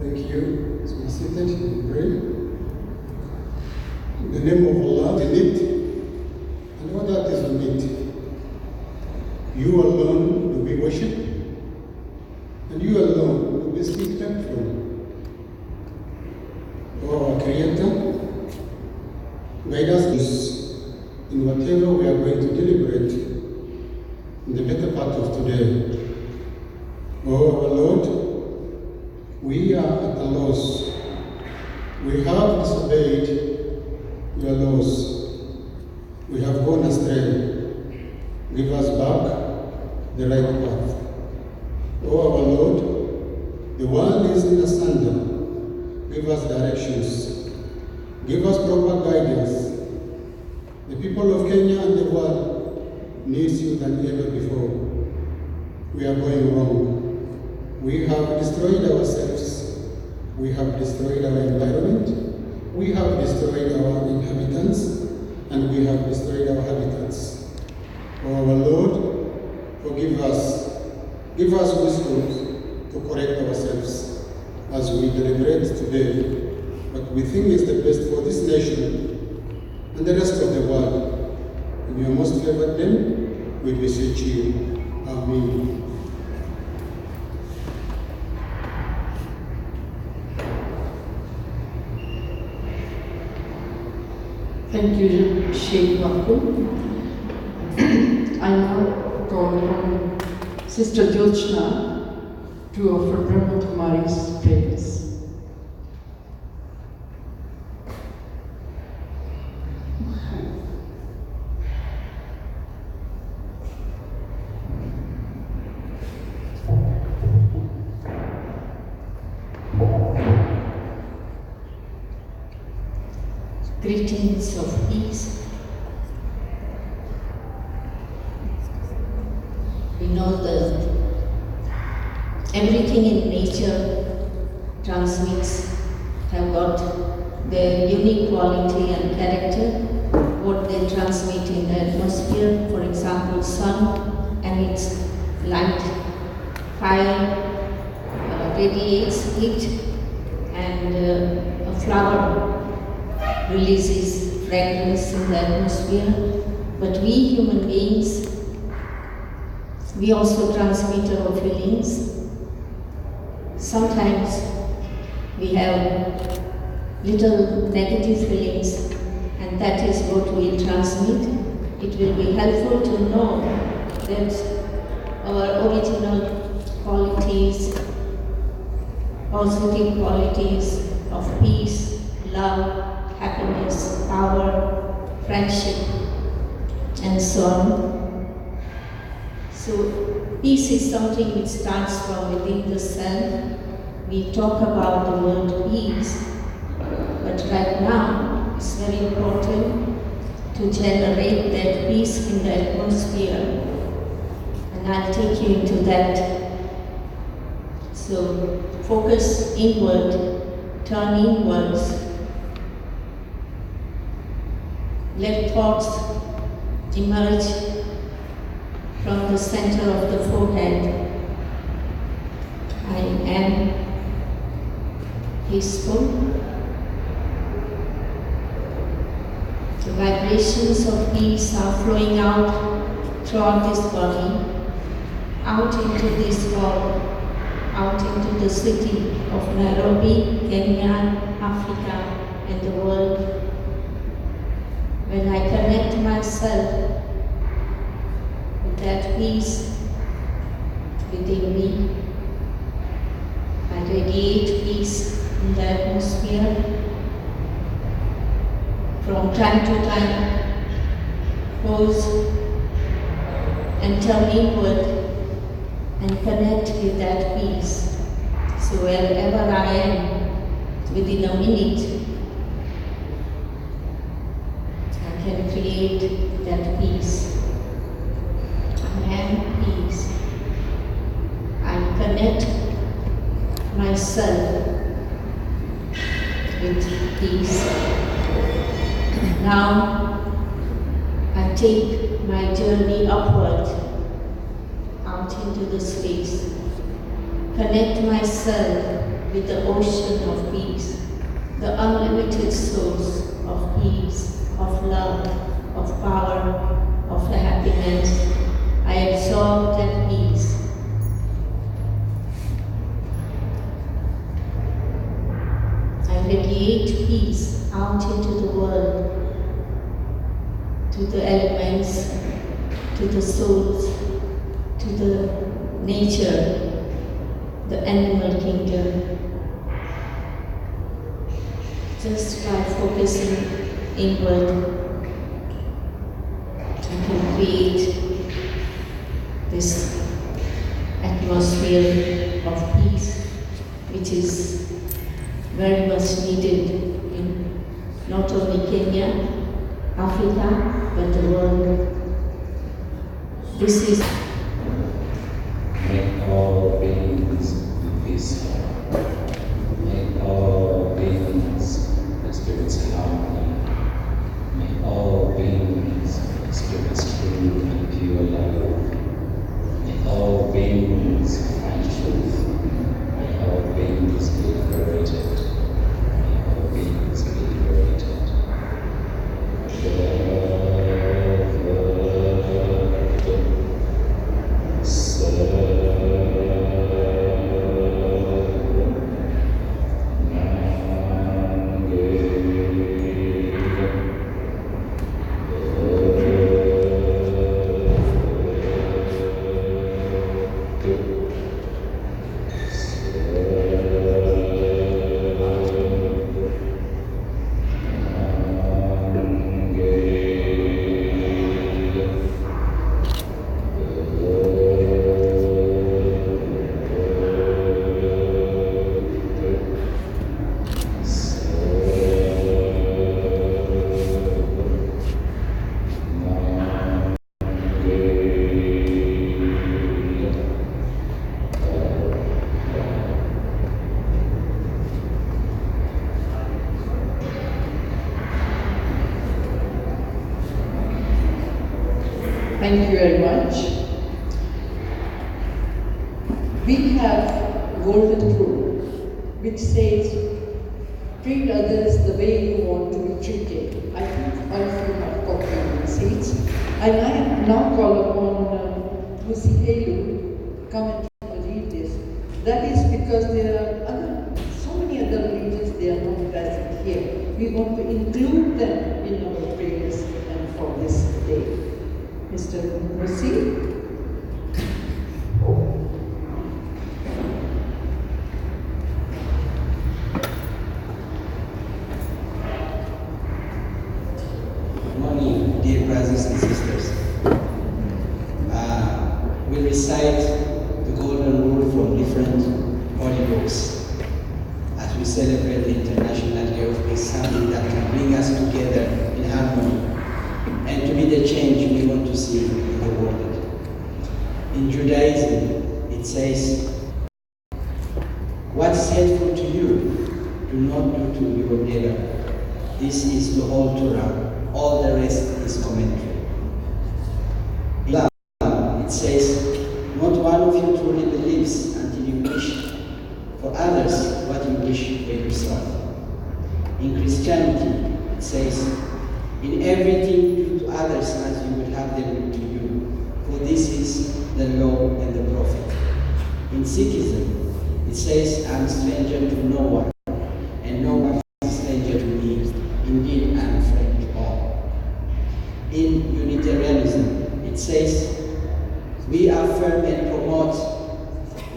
Thank you. Let's be seated and pray. In the name of Allah, the need and all that is on it. You alone do we worship, and you alone do we seek help from. O our Creator, guide us in whatever we are going to deliberate in the better part of today. O our Lord, we are at a loss. We have disobeyed your laws. We have gone astray. Give us back the right path. O our Lord, the world is in asunder. Give us directions. Give us proper guidance. The people of Kenya and the world needs you than ever before. We are going wrong. We have destroyed ourselves. We have destroyed our environment. We have destroyed our inhabitants. And we have destroyed our habitats. O our Lord, forgive us. Give us wisdom to correct ourselves as we deliberate today what we think is the best for this nation and the rest of the world. In your most favored name, we beseech you. Amen. Thank you, Sheikh Baku. I now call on Sister Jyotsna to offer Brahma Kumari's prayers. Greetings of peace. We know that everything in nature transmits, have got their unique quality and character, what they transmit in the atmosphere. For example, sun and its light, fire radiates heat, and a flower releases fragrance in the atmosphere. But we human beings, we also transmit our feelings. Sometimes we have little negative feelings, and that is what we'll transmit. It will be helpful to know that our original qualities, positive qualities of peace, love, happiness, power, friendship, and so on. So peace is something which starts from within the self. We talk about the word peace, but right now it's very important to generate that peace in the atmosphere, and I'll take you into that. So focus inward, turn inwards. Let thoughts emerge from the center of the forehead. I am peaceful. The vibrations of peace are flowing out throughout this body, out into this world, out into the city of Nairobi, Kenya, Africa, and the world. When I connect myself with that peace within me, I radiate peace in the atmosphere. From time to time, pause and turn inward and connect with that peace. So wherever I am, within a minute, can create that peace. I am peace. I connect myself with peace. Now I take my journey upward, out into the space. Connect myself with the ocean of peace, the unlimited source of peace, of love, of power, of happiness. I absorb that peace. I radiate peace out into the world, to the elements, to the souls, to the nature, the animal kingdom. Just by focusing inward, you can create this atmosphere of peace, which is very much needed in not only Kenya, Africa, but the world. This is make all beings be peaceful. Make all beings experience harmony. May all beings experience true and pure love. May all beings find truth. May all beings be liberated. May all beings be liberated. Thank you very much. We have golden rule, which says, treat others the way you want to be treated. I think all of you have copied your seats. And I now call upon Musikelu to come and read this. That is because there are so many other religions, they are not present here. We want to include them in our prayers and for this day. Mr. Musi. Good morning, dear brothers and sisters. We recite the golden rule from different holy books as we celebrate the International Day of Peace, something that can bring us together in harmony and to be the change we want to see in the world. In Judaism, it says, what's hateful to you, do not do to your neighbor. This is the whole Torah. All the rest is commentary. In Islam, it says, not one of you truly believes until you wish for others what you wish for yourself. In Christianity, it says, in everything do to others as you would have them do to you, for this is the law and the prophet. In Sikhism, it says, I am a stranger to no one, and no one is a stranger to me. Indeed, I am a friend to all. In Unitarianism, it says, we affirm and promote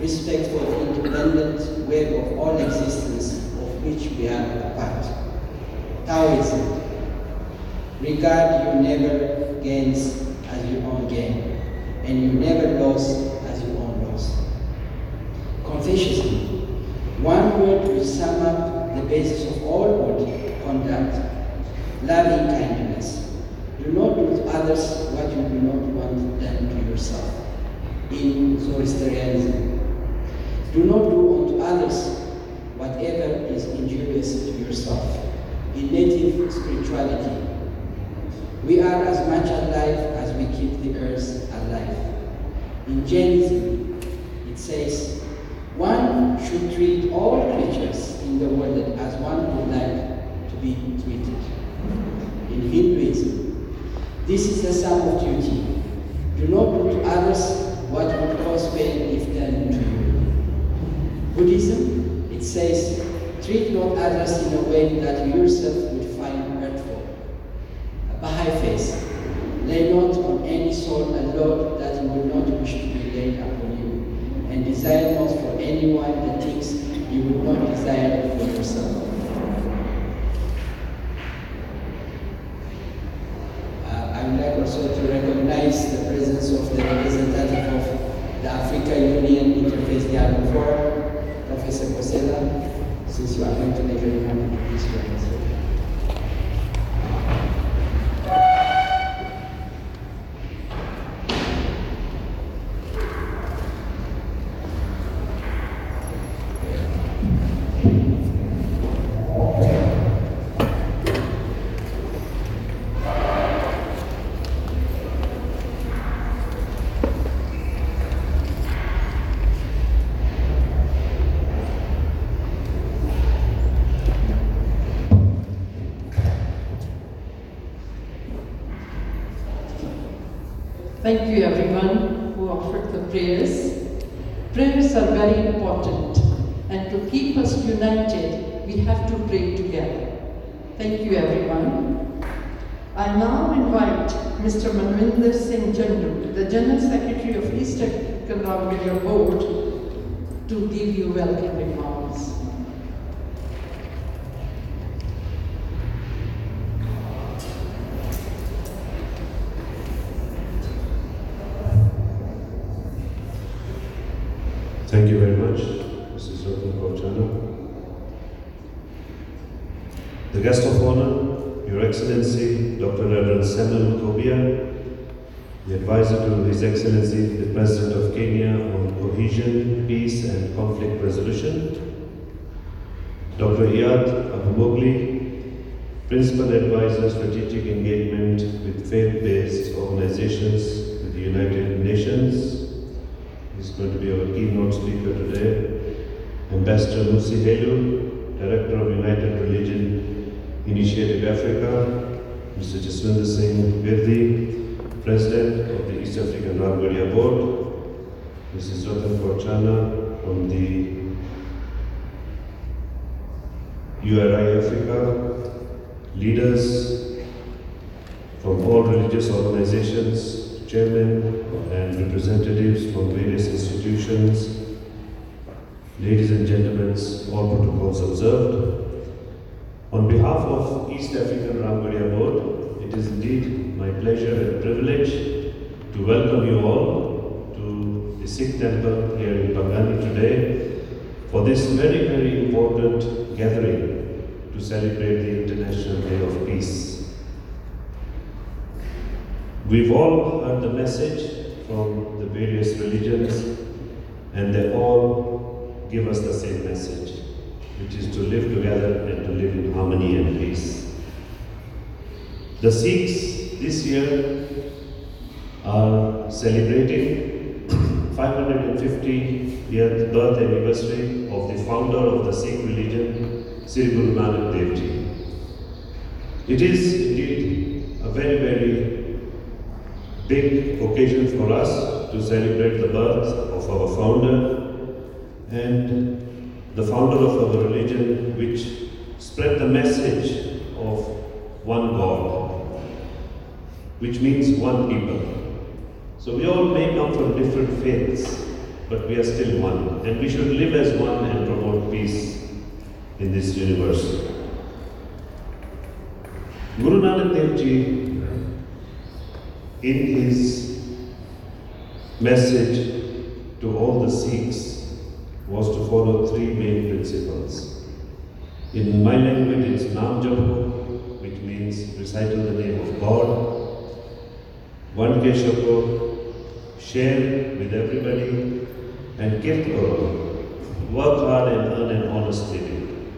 respect for the independent web of all existence of which we are a part. Taoism, regard your neighbor gains as your own gain, and your neighbor loss as your own loss. Confucianism, one word will sum up the basis of all good conduct, loving kindness. Do not do to others what you do not want done to yourself. In Zoroastrianism, do not do unto others whatever is injurious to yourself. In native spirituality, we are as much alive as we keep the earth alive. In Jainism, it says, One should treat all creatures in the world as one would like to be treated. In Hinduism, this is the sum of duty. Do not do to others what would cause pain if done to you. Buddhism, it says, treat not others in a way that you yourself would find hurtful. A Baha'i faith, lay not on any soul a load that you would not wish to be laid upon you, and desire not for anyone the things you would not desire for yourself. I would like also to recognize the presence of the representative of the Africa Union Interfaith Dialogue Forum, Professor Kosela, since you are going to make a remark, please join us. Thank you everyone who offered the prayers. Prayers are very important, and to keep us united, we have to pray together. Thank you everyone. I now invite Mr. Manvinder Singh Jandu, the General Secretary of East African Rambaglia Board, to give you welcome remarks. Thank you very much, Mrs. Ratan Kauchana. The guest of honor, Your Excellency, Dr. Reverend Samuel Kobia, the advisor to His Excellency, the President of Kenya on Cohesion, Peace and Conflict Resolution, Dr. Iyad Abumogli, Principal Advisor, Strategic Engagement with Faith-Based Organizations with the United Nations. He's going to be our keynote speaker today. Ambassador Musi Helu, Director of United Religion Initiative Africa, Mr. Jaswinder Singh Virdi, President of the East African Rambaglia Board, Mrs. Ratan Kauchana from the URI Africa, leaders from all religious organizations, chairmen and representatives from various institutions, ladies and gentlemen, all protocols observed. On behalf of East African Rambaglia Board, it is indeed my pleasure and privilege to welcome you all to the Sikh temple here in Bangani today for this very, very important gathering to celebrate the International Day of Peace. We've all heard the message from the various religions, and they all give us the same message, which is to live together and to live in harmony and peace. The Sikhs this year are celebrating 550th birth anniversary of the founder of the Sikh religion, Sri Guru Nanak Dev Ji. It is indeed a very, very big occasion for us to celebrate the birth of our founder and the founder of our religion, which spread the message of one God, which means one people. So we all may come from different faiths, but we are still one, and we should live as one and promote peace in this universe. Guru Nanak Dev Ji, in his message to all the Sikhs, was to follow three main principles. In my language, it's Naam Japo, which means recital the name of God. One Keshapo, share with everybody, and Kirt Karo, work hard and earn an honest living,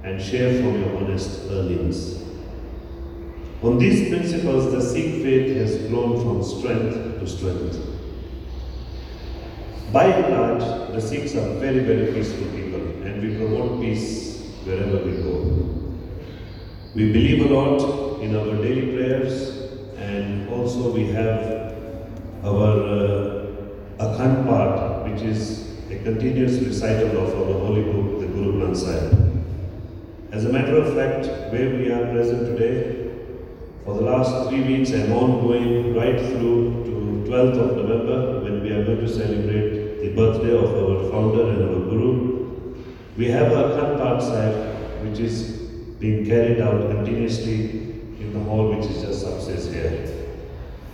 and share from your honest earnings. On these principles, the Sikh faith has grown from strength to strength. By and large, the Sikhs are very, very peaceful people, and we promote peace wherever we go. We believe a lot in our daily prayers, and also we have our Akhand Path, which is a continuous recital of our holy book, the Guru Granth Sahib. As a matter of fact, where we are present today, for the last 3 weeks and ongoing right through to 12th of November, when we are going to celebrate the birthday of our founder and our Guru, we have a Akhand Path Sahib, which is being carried out continuously in the hall, which is just upstairs here.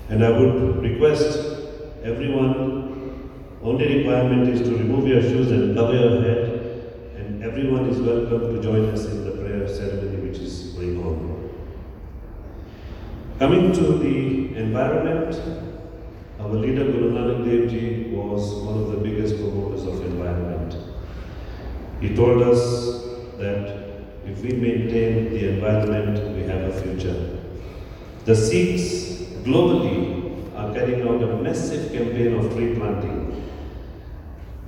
And I would request everyone, only requirement is to remove your shoes and cover your head, and everyone is welcome to join us in the prayer ceremony which is going on. Coming to the environment, our leader Guru Nanak Dev Ji was one of the biggest promoters of environment. He told us that if we maintain the environment, we have a future. The Sikhs globally are carrying out a massive campaign of tree planting.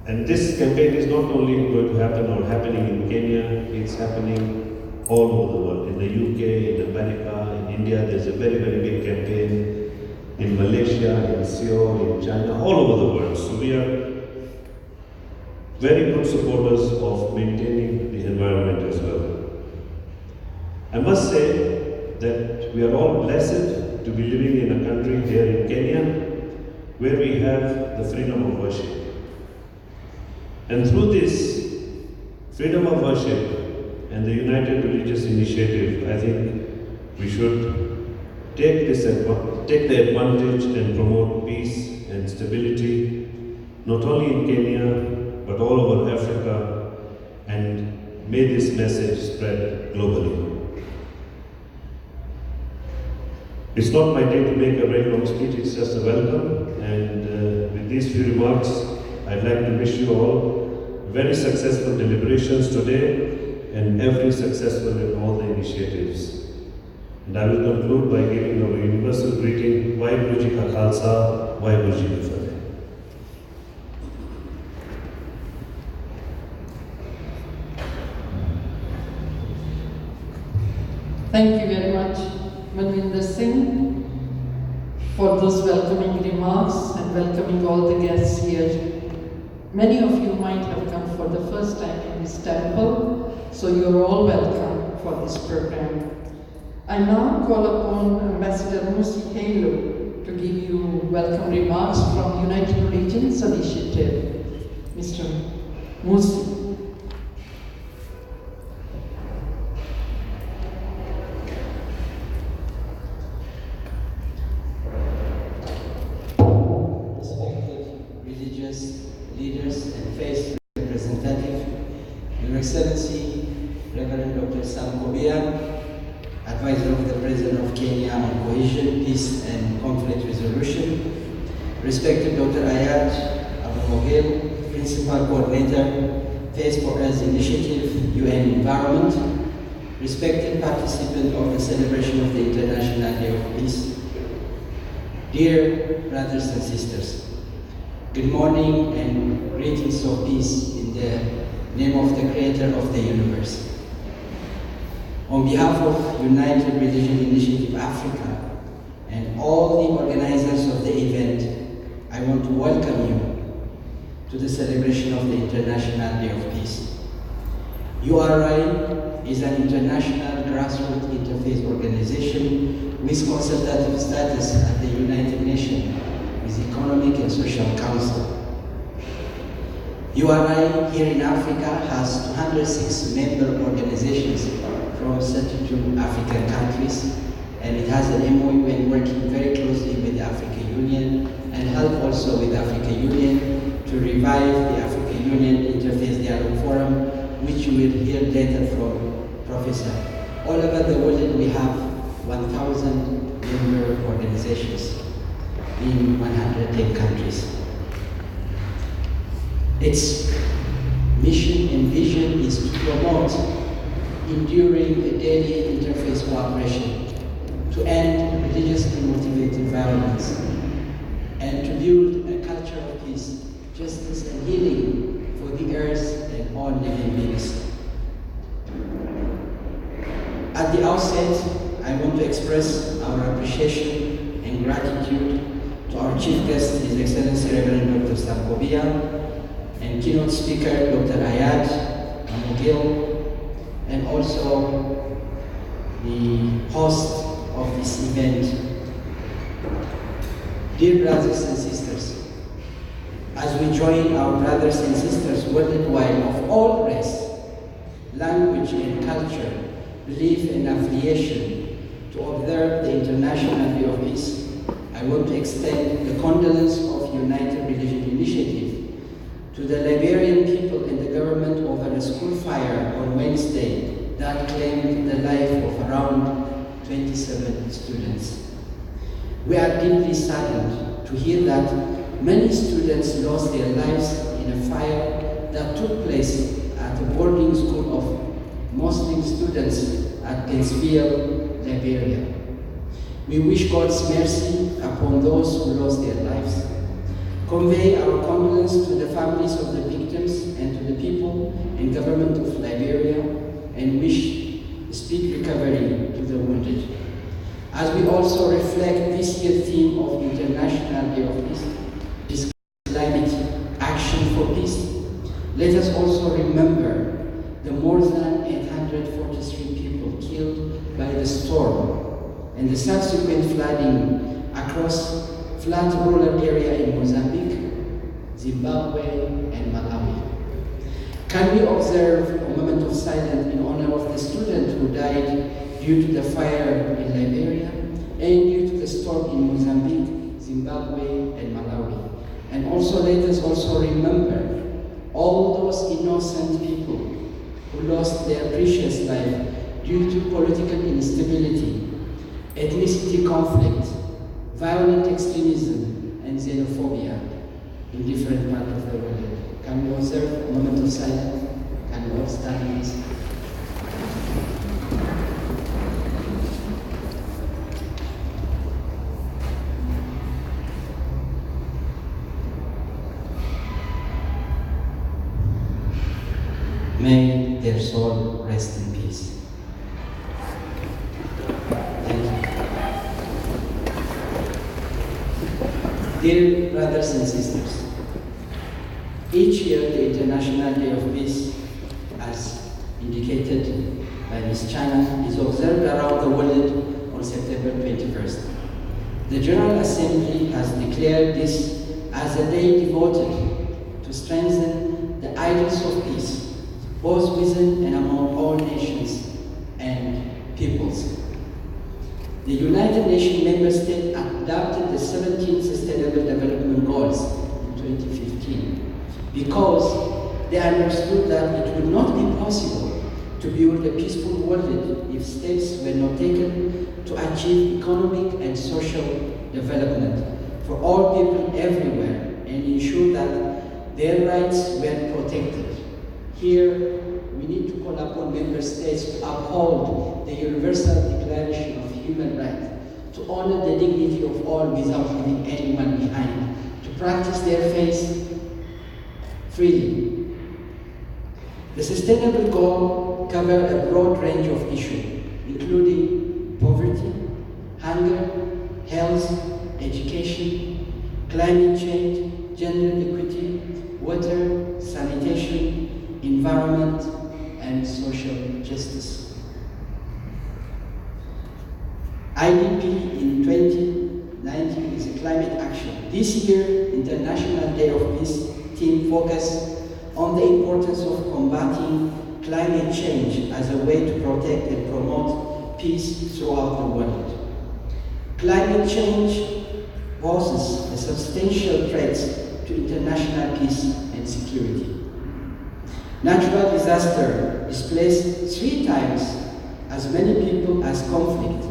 And this campaign is not only going to happen or happening in Kenya, it's happening all over the world. In the UK, in America, in India, there's a very, very big campaign. In Malaysia, in Seoul, in China, all over the world. So we are very good supporters of maintaining the environment as well. I must say that we are all blessed to be living in a country here in Kenya where we have the freedom of worship. And through this freedom of worship and the United Religious Initiative, I think we should take the advantage and promote peace and stability, not only in Kenya, but all over Africa, and may this message spread globally. It's not my day to make a very long speech, it's just a welcome, and with these few remarks, I'd like to wish you all very successful deliberations today and every successful in all the initiatives. And I will conclude by giving our universal greeting, Vaheguru Ji Ka Khalsa, Vaheguru Ji Ki Fateh. Thank you very much, Manvinder Singh, for those welcoming remarks and welcoming all the guests here. Many of you might have come for the first time in this temple, so you're all welcome for this program. I now call upon Ambassador Musi Halo to give you welcome remarks from United Religions Initiative. Mr. Musi. Leaders and faith representative, Your Excellency, Reverend Dr. Sam Kobia, Advisor of the President of Kenya on Cohesion, Peace and Conflict Resolution, respected Dr. Ayat Abu Principal Coordinator, Faith for Earth Initiative, UN Environment, respected participant of the celebration of the International Day of Peace, dear brothers and sisters, good morning and greetings of peace in the name of the Creator of the universe. On behalf of United Religion Initiative Africa and all the organizers of the event, I want to welcome you to the celebration of the International Day of Peace. URI is an international grassroots interfaith organization with consultative status at the United Nations with Economic and Social Council. URI here in Africa has 206 member organizations from 32 African countries, and it has an MOU and working very closely with the African Union and help also with the African Union to revive the African Union Interfaith Dialogue Forum, which you will hear later from Professor. All over the world we have 1,000 member organizations in 110 countries. Its mission and vision is to promote enduring a daily interfaith cooperation, to end religiously motivated violence, and to build a culture of peace justice, and healing for the earth and all living beings. At the outset, I want to express our appreciation and gratitude to our chief guest, His Excellency Reverend Dr. Sam Kobia, and keynote speaker, Dr. Ayad Amogil, and also the host of this event. Dear brothers and sisters, as we join our brothers and sisters worldwide of all race, language and culture, belief and affiliation to observe the International Day of Peace, I want to extend the condolence of United Religion Initiative to the Liberian people and the government over a school fire on Wednesday that claimed the life of around 27 students. We are deeply saddened to hear that many students lost their lives in a fire that took place at a boarding school of Muslim students at Gainesville, Liberia. We wish God's mercy upon those who lost their lives. Convey our condolence to the families of the victims and to the people and government of Liberia, and wish speed recovery to the wounded. As we also reflect this year's theme of International Day of Peace, this climate action for peace, let us also remember the more than 843 people killed by the storm and the subsequent flooding across flat rural area in Mozambique, Zimbabwe, and Malawi. Can we observe a moment of silence in honor of the student who died due to the fire in Liberia and due to the storm in Mozambique, Zimbabwe, and Malawi? And also let us also remember all those innocent people who lost their precious life due to political instability, ethnicity conflict, violent extremism, and xenophobia in different parts of the world. Can we observe a moment of silence? Can we all stand please? May their soul rest in peace. Thank you. Dear brothers and sisters, each year the International Day of Peace, as indicated by Ms. Chana, is observed around the world on September 21st. The General Assembly has declared this as a day devoted to strengthen the ideals of peace, both within and among all nations and peoples. The United Nations member states adopted the 17 Sustainable Development Goals in 2015 because they understood that it would not be possible to build a peaceful world if steps were not taken to achieve economic and social development for all people everywhere and ensure that their rights were protected. Here, we need to call upon member states to uphold the Universal Declaration of Human Rights, to honor the dignity of all without leaving anyone behind, to practice their faith freely. The Sustainable Goals cover a broad range of issues, including poverty, hunger, health, education, climate change, gender equity, water, sanitation, environment, and social justice. IDP in 2019 is a climate action. This year, International Day of Peace theme focused on the importance of combating climate change as a way to protect and promote peace throughout the world. Climate change poses a substantial threat to international peace and security. Natural disaster displaced 3 times as many people as conflict,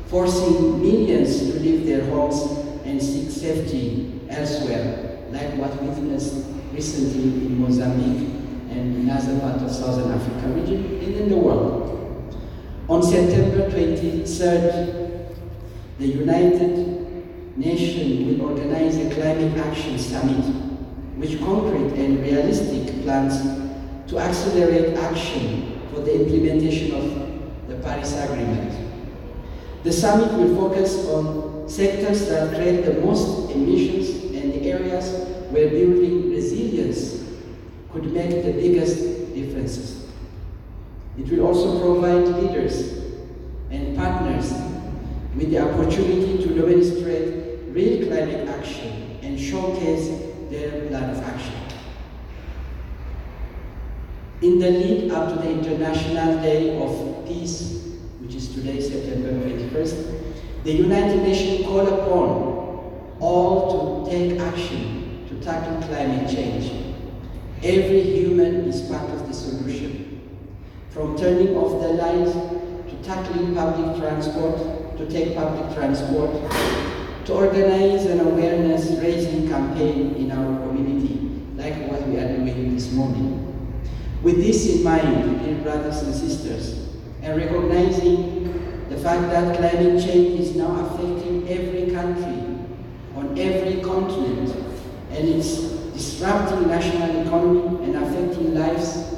forcing millions to leave their homes and seek safety elsewhere, like what we witnessed recently in Mozambique and in other parts of Southern Africa region and in the world. On September 23rd, the United Nations will organize a climate action summit with concrete and realistic plans to accelerate action for the implementation of the Paris Agreement. The summit will focus on sectors that create the most emissions and the areas where building resilience could make the biggest differences. It will also provide leaders and partners with the opportunity to demonstrate real climate action and showcase their plan of action. In the lead up to the International Day of Peace, which is today, September 21st, the United Nations called upon all to take action to tackle climate change. Every human is part of the solution. From turning off the lights, to tackling public transport, to take public transport, to organize an awareness-raising campaign in our community, like what we are doing this morning. With this in mind, dear brothers and sisters, and recognizing the fact that climate change is now affecting every country, on every continent, and it's disrupting national economy and affecting lives,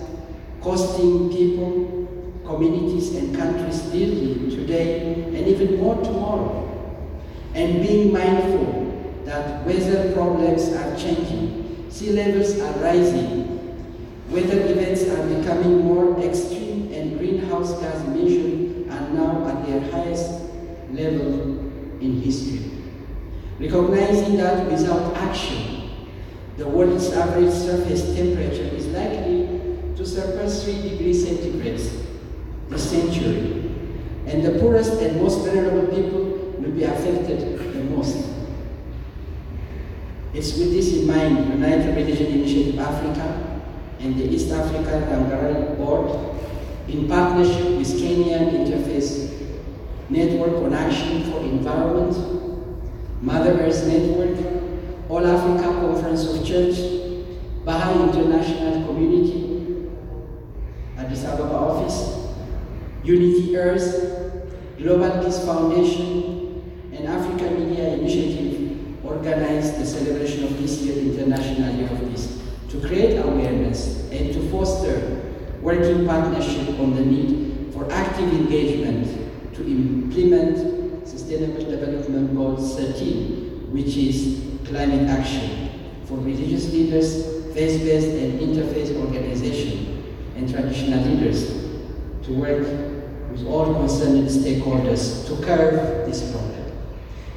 costing people, communities, and countries dearly today and even more tomorrow. And being mindful that weather problems are changing, sea levels are rising, weather events are becoming more extreme, and greenhouse gas emissions are now at their highest level in history. Recognizing that without action, the world's average surface temperature is likely to surpass 3 degrees centigrade this century, and the poorest and most vulnerable people will be affected the most. It's with this in mind, United Religion Initiative Africa and the East African Rangara Board, in partnership with Kenyan Interfaith Network on Action for Environment, Mother Earth Network, All Africa Conference of Church, Baha'i International Community, Addis Ababa Office, Unity Earth, Global Peace Foundation, and Africa Media Initiative organized the celebration of this year's International Year of Peace to create awareness and to foster working partnership on the need for active engagement to implement Sustainable Development Goal 13, which is climate action for religious leaders, faith-based and interfaith organizations, and traditional leaders to work with all concerned stakeholders to curb this problem.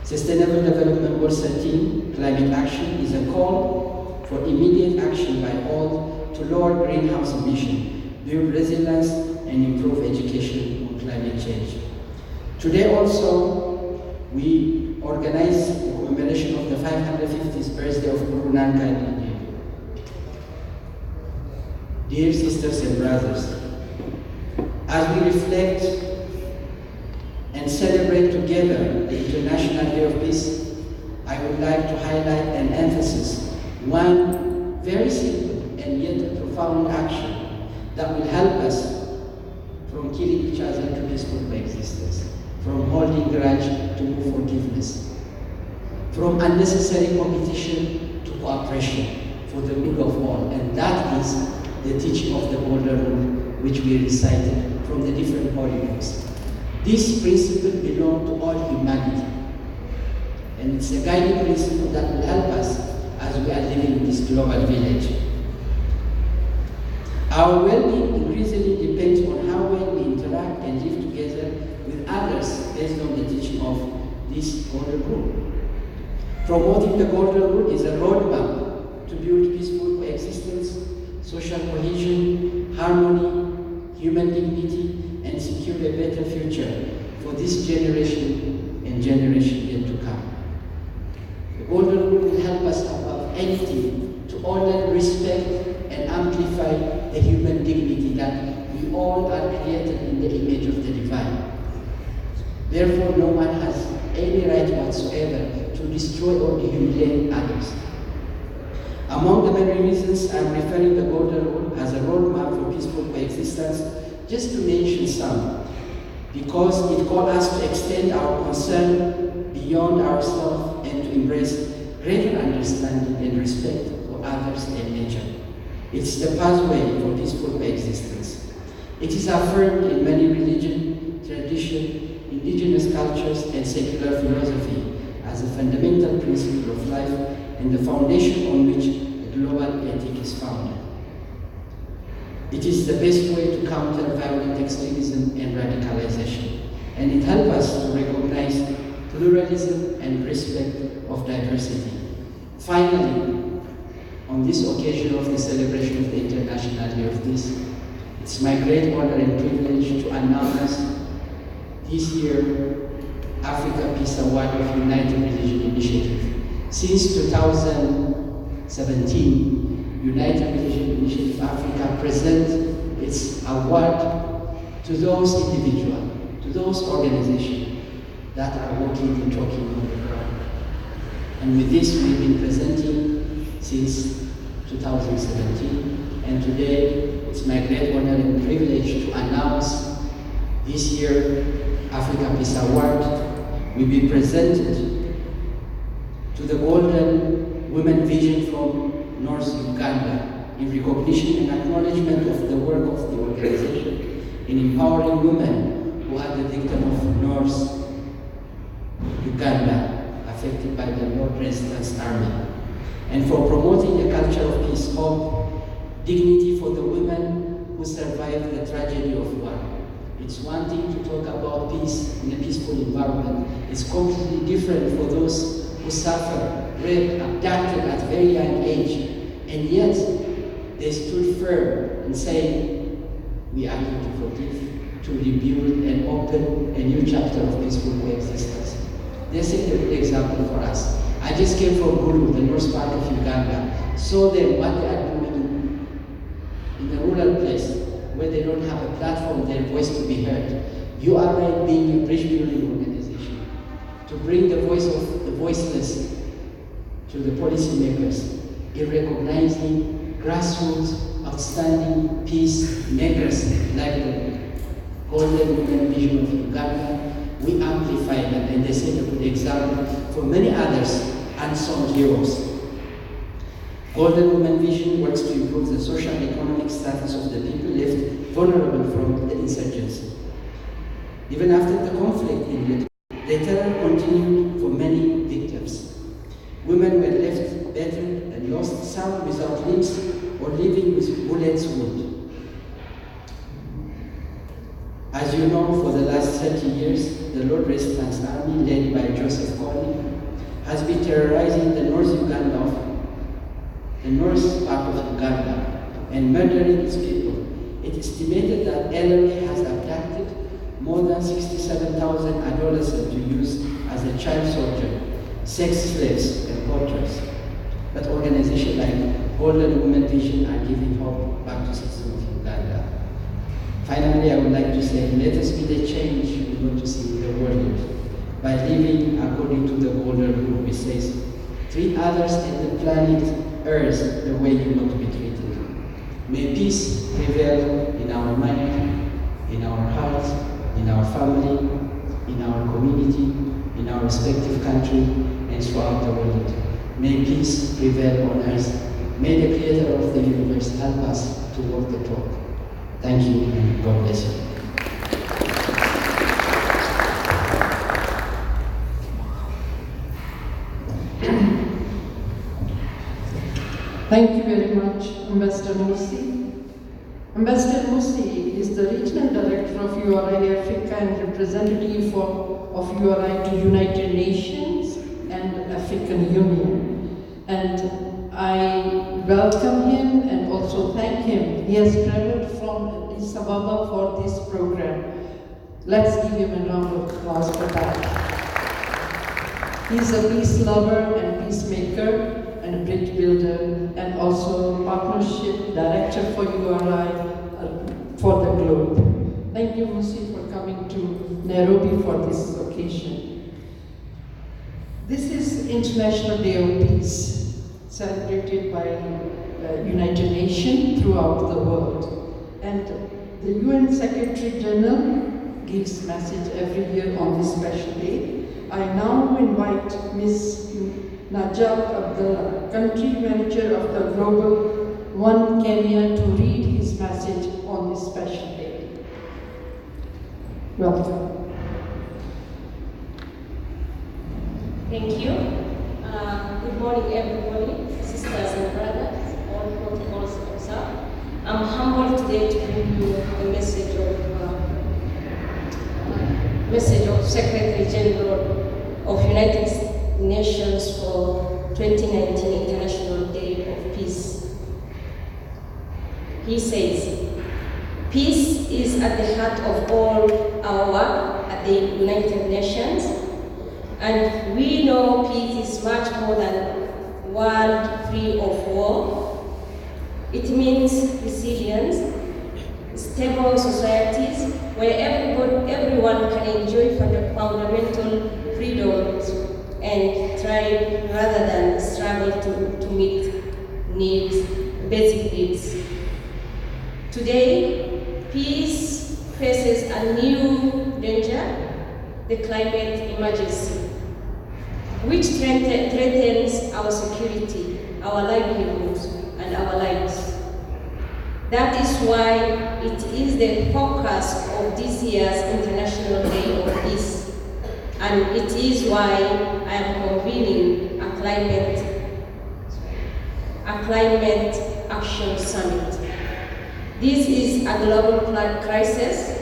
Sustainable Development Goal 13, climate action, is a call for immediate action by all to lower greenhouse emissions, build resilience, and improve education on climate change. Today also, we organize the commemoration of the 550th birthday of Guru Nanak in India. Dear sisters and brothers, as we reflect and celebrate together the International Day of Peace, I would like to highlight and emphasize one very simple and yet profound action that will help us from killing each other to peaceful coexistence, from holding grudge to forgiveness, from unnecessary competition to cooperation for the good of all. And that is the teaching of the Golden Rule, which we recited from the different holy books. This principle belongs to all humanity, and it's a guiding principle that will help us as we are living in this global village. Our well-being increasingly depends on how well we interact and live together with others based on the teaching of this Golden Rule. Promoting the Golden Rule is a roadmap to build peaceful coexistence, social cohesion, harmony, human dignity, and secure a better future for this generation and generation yet to come. The Golden Rule will help us above anything to honor, respect, and amplify the human dignity that we all are created in the image of the divine. Therefore, no one has any right whatsoever to destroy or humiliate others. Among the many reasons I'm referring to the Golden Rule as a roadmap for peaceful coexistence, just to mention some, because it calls us to extend our concern beyond ourselves and to embrace greater understanding and respect for others and nature. It's the pathway for peaceful coexistence. It is affirmed in many religions, traditions, indigenous cultures, and secular philosophy as a fundamental principle of life and the foundation on which a global ethic is founded. It is the best way to counter violent extremism and radicalization, and it helps us to recognize pluralism and respect of diversity. Finally, on this occasion of the celebration of the International Day of Peace, it's my great honor and privilege to announce this year Africa Peace Award of United Religion Initiative. Since 2017, United Religion Initiative Africa presents its award to those individuals, to those organizations that are walking and talking on the ground. And with this, we've been presenting since 2017, and today it's my great honor and privilege to announce this year Africa Peace Award will be presented to the Golden Women Vision from North Uganda in recognition and acknowledgement of the work of the organization in empowering women who are the victim of North Uganda affected by the Lord Resistance Army, and for promoting a culture of peace, hope, dignity for the women who survived the tragedy of war. It's one thing to talk about peace in a peaceful environment. It's completely different for those who suffer, raped, abducted at a very young age, and yet they stood firm and said, we are here to forgive, to rebuild and open a new chapter of peaceful coexistence. They set a good example for us. I just came from Gulu, the north part of Uganda, saw them what they are doing in a rural place where they don't have a platform, their voice to be heard. EARB being a bridge building organization to bring the voice of the voiceless to the policymakers in recognizing grassroots, outstanding peace makers like the Golden Women Vision of Uganda. We amplify them, and they set a good example for many others unsung heroes. Golden Women Vision works to improve the social and economic status of the people left vulnerable from the insurgency. Even after the conflict ended, the terror continued for many victims. Women were left battered and lost, some without limbs or living with bullets wound. As you know, for the last 30 years, the Lord Resistance Army, led by Joseph Kony, has been terrorizing the north part of Uganda, and murdering its people. It is estimated that LRA has abducted more than 67,000 adolescents to use as a child soldier, sex slaves, and porters. But organizations like Golden Women Vision are giving hope back to citizens of Uganda. Finally, I would like to say, let us be the change we want to see in the world by living according to the Golden Rule, which says, treat others and the planet Earth the way you want to be treated. May peace prevail in our mind, in our heart, in our family, in our community, in our respective country, and throughout the world. May peace prevail on earth. May the Creator of the universe help us to walk the talk. Thank you, and God bless you. Thank you very much, Ambassador Musi. Ambassador Musi is the Regional Director of EARB Africa and representative of EARB to United Nations and African Union. And I welcome him and also thank him. He has traveled from Addis Ababa for this program. Let's give him a round of applause for that. He is a peace lover and peacemaker and a bridge builder, and also partnership director for URI for the globe. Thank you, Musi, for coming to Nairobi for this occasion. This is International Day of Peace, celebrated by United Nations throughout the world. And the UN Secretary General gives message every year on this special day. I now invite Ms. Najat Abdullah, Country Manager of the Global One Kenya, to read his message on this special day. Welcome. Thank you. Good morning, everybody, sisters and brothers, all protocols observed. I'm humbled today to bring you the message of Secretary General of United Nations for 2019 International Day of Peace. He says, peace is at the heart of all our work at the United Nations, and we know peace is much more than a world free of war. It means resilience, stable societies where everyone can enjoy fundamental freedoms and thrive rather than struggle to meet basic needs. Today, peace faces a new danger, the climate emergency, which threatens our security, our livelihoods, and our lives. That is why it is the focus of this year's International Day of Peace, and it is why I am convening a climate action summit. This is a global crisis.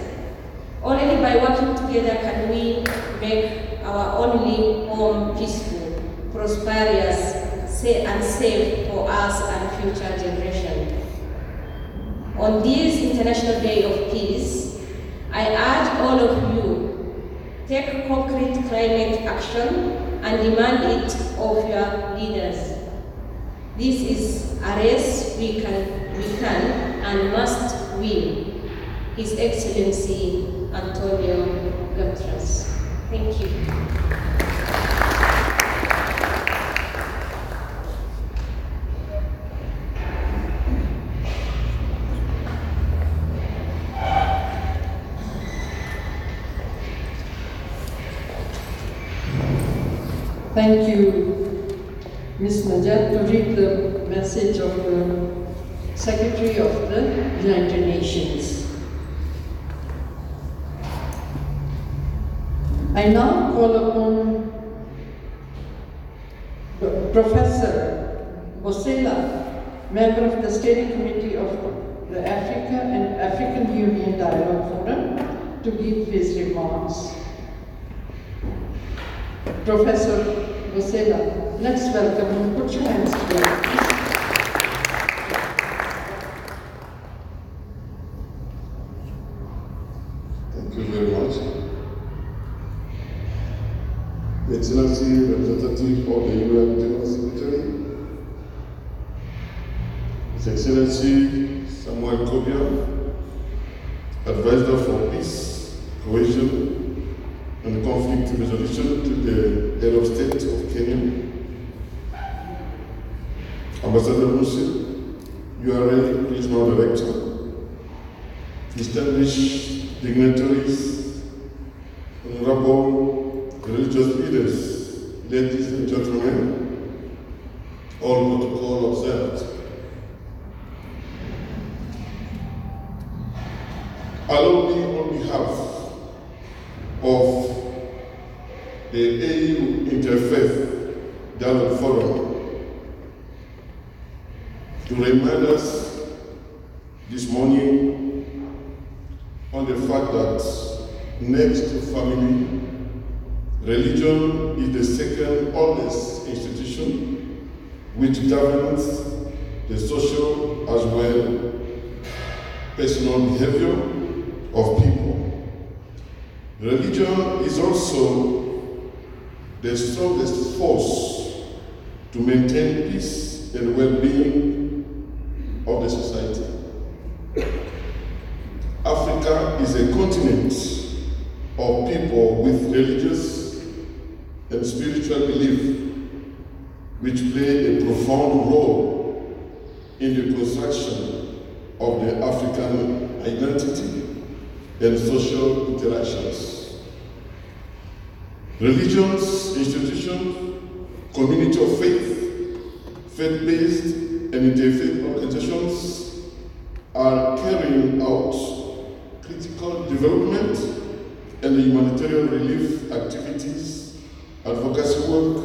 Only by working together can we make our only home peaceful, prosperous, and safe for us and future generations. On this International Day of Peace, I urge all of you, take concrete climate action and demand it of your leaders. This is a race we can and must win. His Excellency Antonio Guterres. Thank you. Thank you, Ms. Najat, to read the message of the Secretary of the United Nations. I now call upon Professor Bosela, member of the Steering Committee of the Africa and African Union Dialogue Forum, to give his remarks. Professor Bosela, let's welcome him. Put your hands together, please. Thank you very much. Excellency, representative of the UN General Secretary, His Excellency Samuel Kobia, Advisor for Peace, Cohesion, and Conflict Resolution to the Head of State of Kenya, Ambassador Musi, URL Regional Director, distinguished dignitaries, honorable religious leaders, ladies and gentlemen, all protocol observed. Allow me on behalf of the AU Interfaith Dialogue Forum to remind us this morning on the fact that next to family, religion is the second oldest institution which governs the social as well personal behavior of people. Religion is also the strongest force to maintain peace and well-being of the society. Africa is a continent of people with religious and spiritual belief which play a profound role in the construction of the African identity and social interactions. Religions, institutions community of faith, faith-based and interfaith organizations are carrying out critical development and humanitarian relief activities, advocacy work,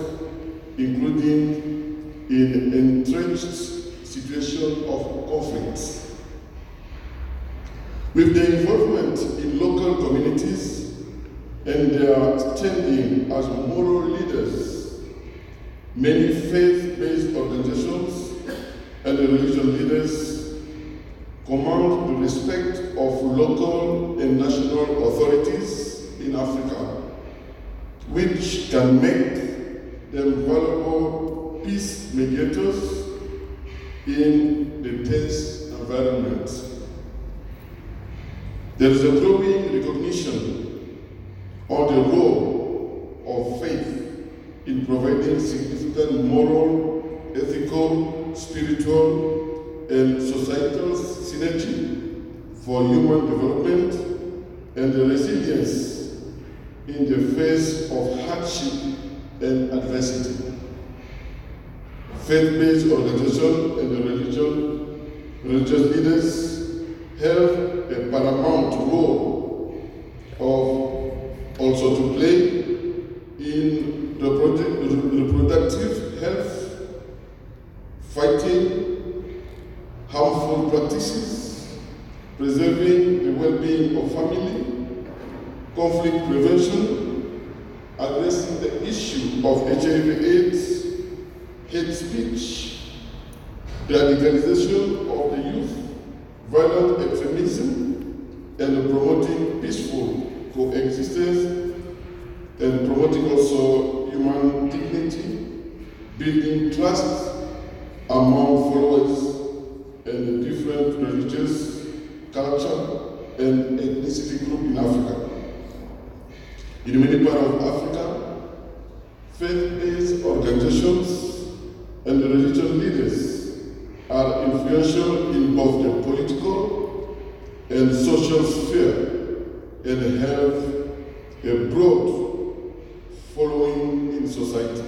including in entrenched situation of conflict. With their involvement in local communities and their standing as moral leaders, many faith-based organizations and religious leaders command the respect of local and national authorities in Africa, which can make them valuable peace mediators in the tense environment. There is a growing recognition of the role of faith in providing significant moral, ethical, spiritual, and societal synergy for human development and the resilience in the face of hardship and adversity. Faith-based organizations and the religious leaders have a paramount role also to play in reproductive health, fighting harmful practices, preserving the well-being of family, conflict prevention, addressing the issue of HIV/AIDS, hate speech, radicalization of the youth, violent extremism, and promoting peaceful coexistence, and promoting also human dignity, building trust among followers and different religious, culture, and ethnicity groups in Africa. In many parts of Africa, faith-based organizations and religious leaders are influential in both the political and social sphere and have a broad following in society.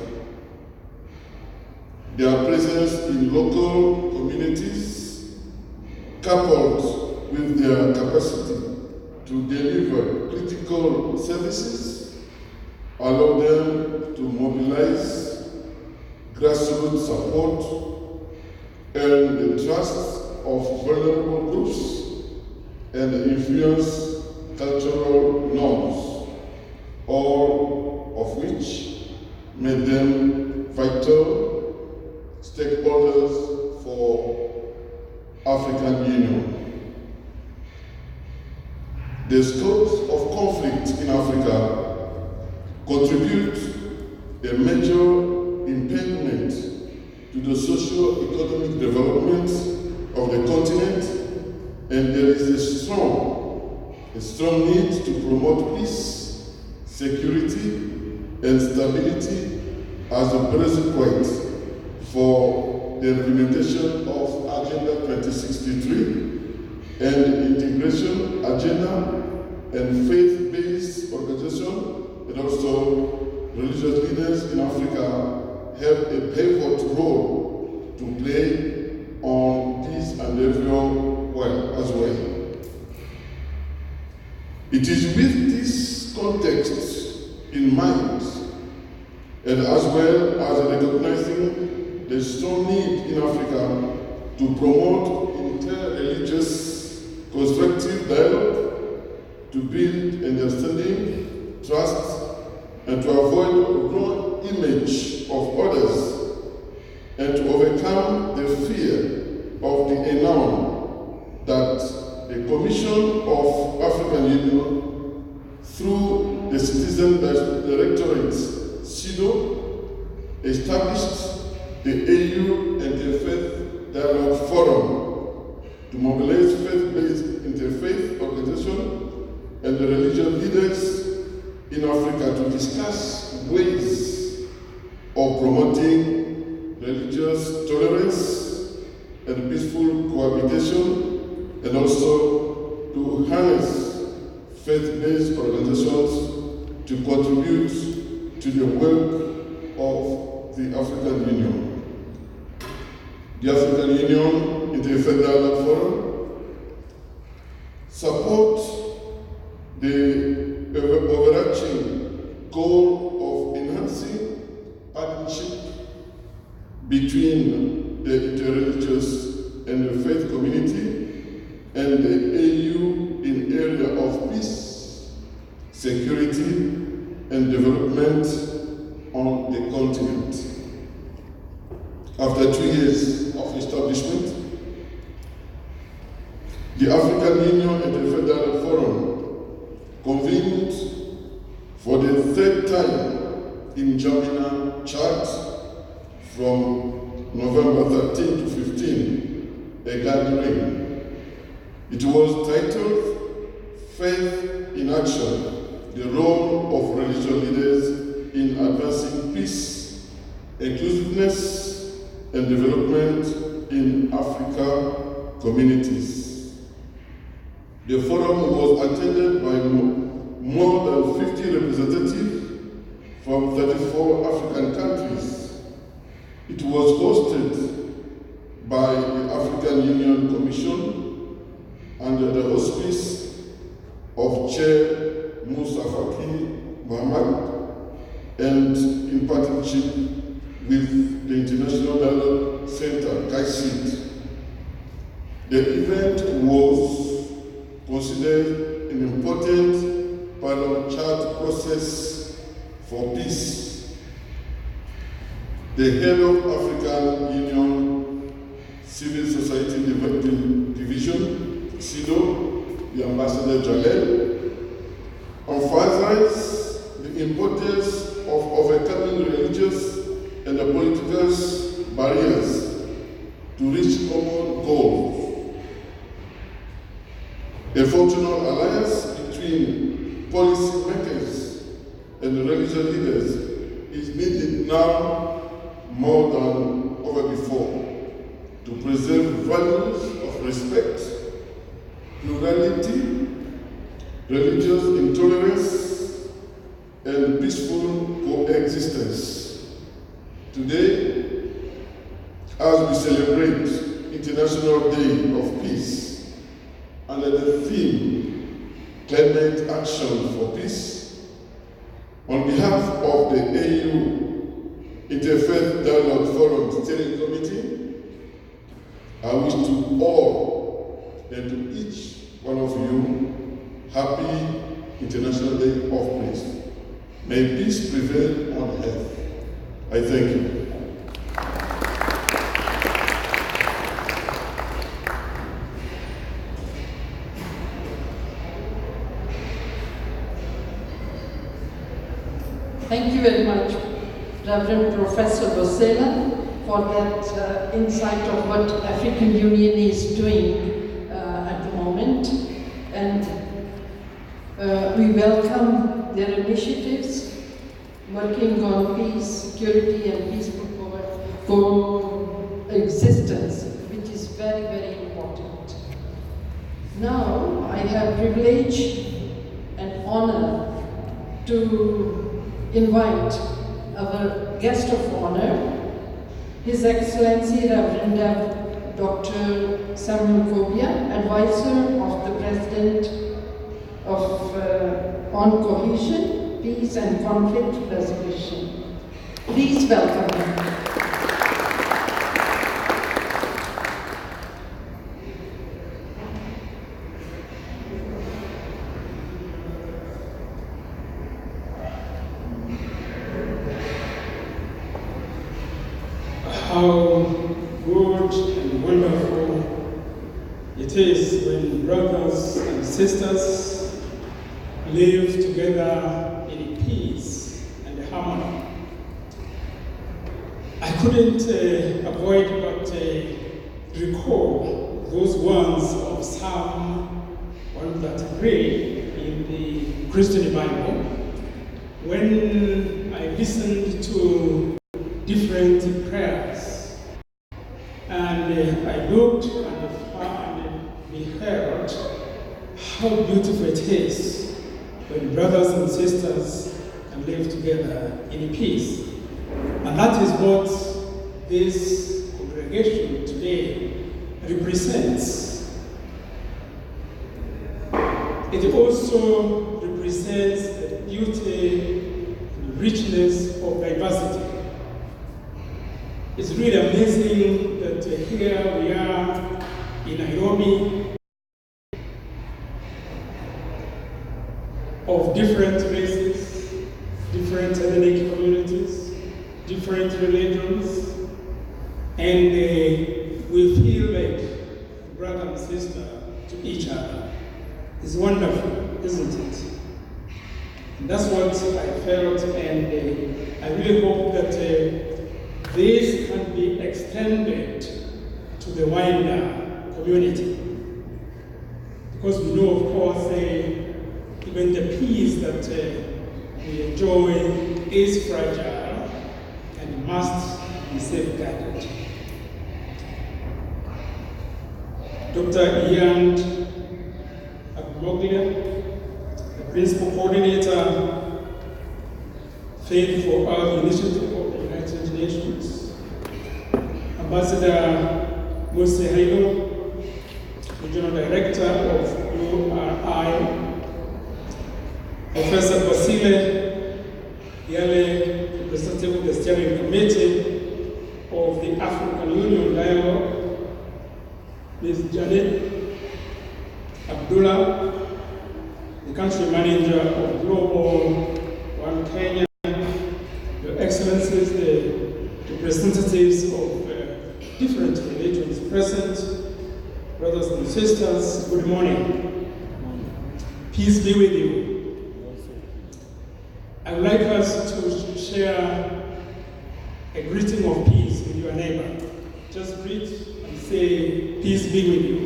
Their presence in local communities, coupled with their capacity to deliver critical services, allow them to mobilize grassroots support, earn the trust of vulnerable groups, and influence cultural norms, all of which make them vital stakeholders for African Union. The scope of conflict in Africa contributes a major impediment to the socio-economic development of the continent, and there is a strong need to promote peace, security, and stability as a prerequisite for the implementation of Agenda 2063 and integration agenda, and faith-based organizations and also religious leaders in Africa have a pivotal role to play on this endeavor as well. It is with this context in mind, and as well as recognizing the strong need in Africa to promote inter-religious constructive dialogue, to build understanding, trust, and to avoid wrong image of others, and to overcome the fear of the unknown, that the Commission of African Union, through the Citizen Directorate, CIDO, established the AU Interfaith Dialogue Forum to mobilize faith-based interfaith organizations and the religious leaders in Africa to discuss ways of promoting religious tolerance and peaceful cohabitation, and also to harness faith-based organizations to contribute to the work of the African Union. The African Union Interfaith Dialogue Forum supports the overarching goal of enhancing partnership between the interreligious and the faith community and the AU in area of peace, security, and development on the continent. After 2 years of establishment, the African Union Interfaith Dialogue Forum convened for the 3rd time in N'Djamena, Chad, from November 13 to 15, a gathering. It was titled Faith in Action, the role of religious leaders in advancing peace, inclusiveness, and development in Africa communities. The forum was attended by more than 50 representatives from 34 African countries. It was hosted by the African Union Commission under the auspice of Chair Musa Faki Mohammed and in partnership with the International Dialogue Center, KAICID. The event was considered an important part of the Chad process for peace. The head of African Union Civil Society Development Division, CIDO, the Ambassador Jalel, emphasized the importance of overcoming religious and political barriers to reach common goals. A functional alliance between policymakers and religious leaders is needed now more than ever before to preserve values of respect, plurality, religious intolerance, and peaceful coexistence. Today, as we celebrate International Day of Peace under the theme Climate Action for Peace, on behalf of the AU Interfaith Dialogue Forum Steering Committee, I wish to all and to each one of you happy International Day of Peace. May peace prevail on earth. I thank you. Thank you very much, Reverend Professor Bosela, for that insight of what African Union is doing at the moment. And we welcome their initiatives working on peace, security, and peaceful coexistence, which is very, very important. Now, I have privilege and honor to invite our guest of honor, His Excellency Reverend Dr. Samuel Kobia, Advisor of the President on Cohesion, Peace and Conflict Resolution. Please welcome him. How good and wonderful it is when brothers and sisters live together in peace and harmony. I couldn't avoid but recall those words of Psalm 133 in the Christian Bible when I listened to different prayers, and I looked and beheld how beautiful it is when brothers and sisters can live together in peace. And that is what this congregation today represents. It also represents the beauty and richness of diversity. It's really amazing that here we are in Nairobi, of different races, different ethnic communities, different religions, and we feel like brother and sister to each other. It's wonderful, isn't it? And that's what I felt, and I really hope that this can be extended to the wider community. Because we know, of course, even the peace that we enjoy is fragile and must be safeguarded. Dr. Ian Agmoglia, the Principal Coordinator, Faith for Earth Initiative of the United Nations, Ambassador Mose Hailo, Regional Director of EARB, Professor Basile Yale, representative of the Steering Committee of the African Union Dialogue, Ms. Janet Abdullah, the Country Manager of Global One Kenya, Your Excellencies, the representatives of different religions present, brothers and sisters, good morning. Peace be with you. I would like us to share a greeting of peace with your neighbor. Just greet and say, peace be with you.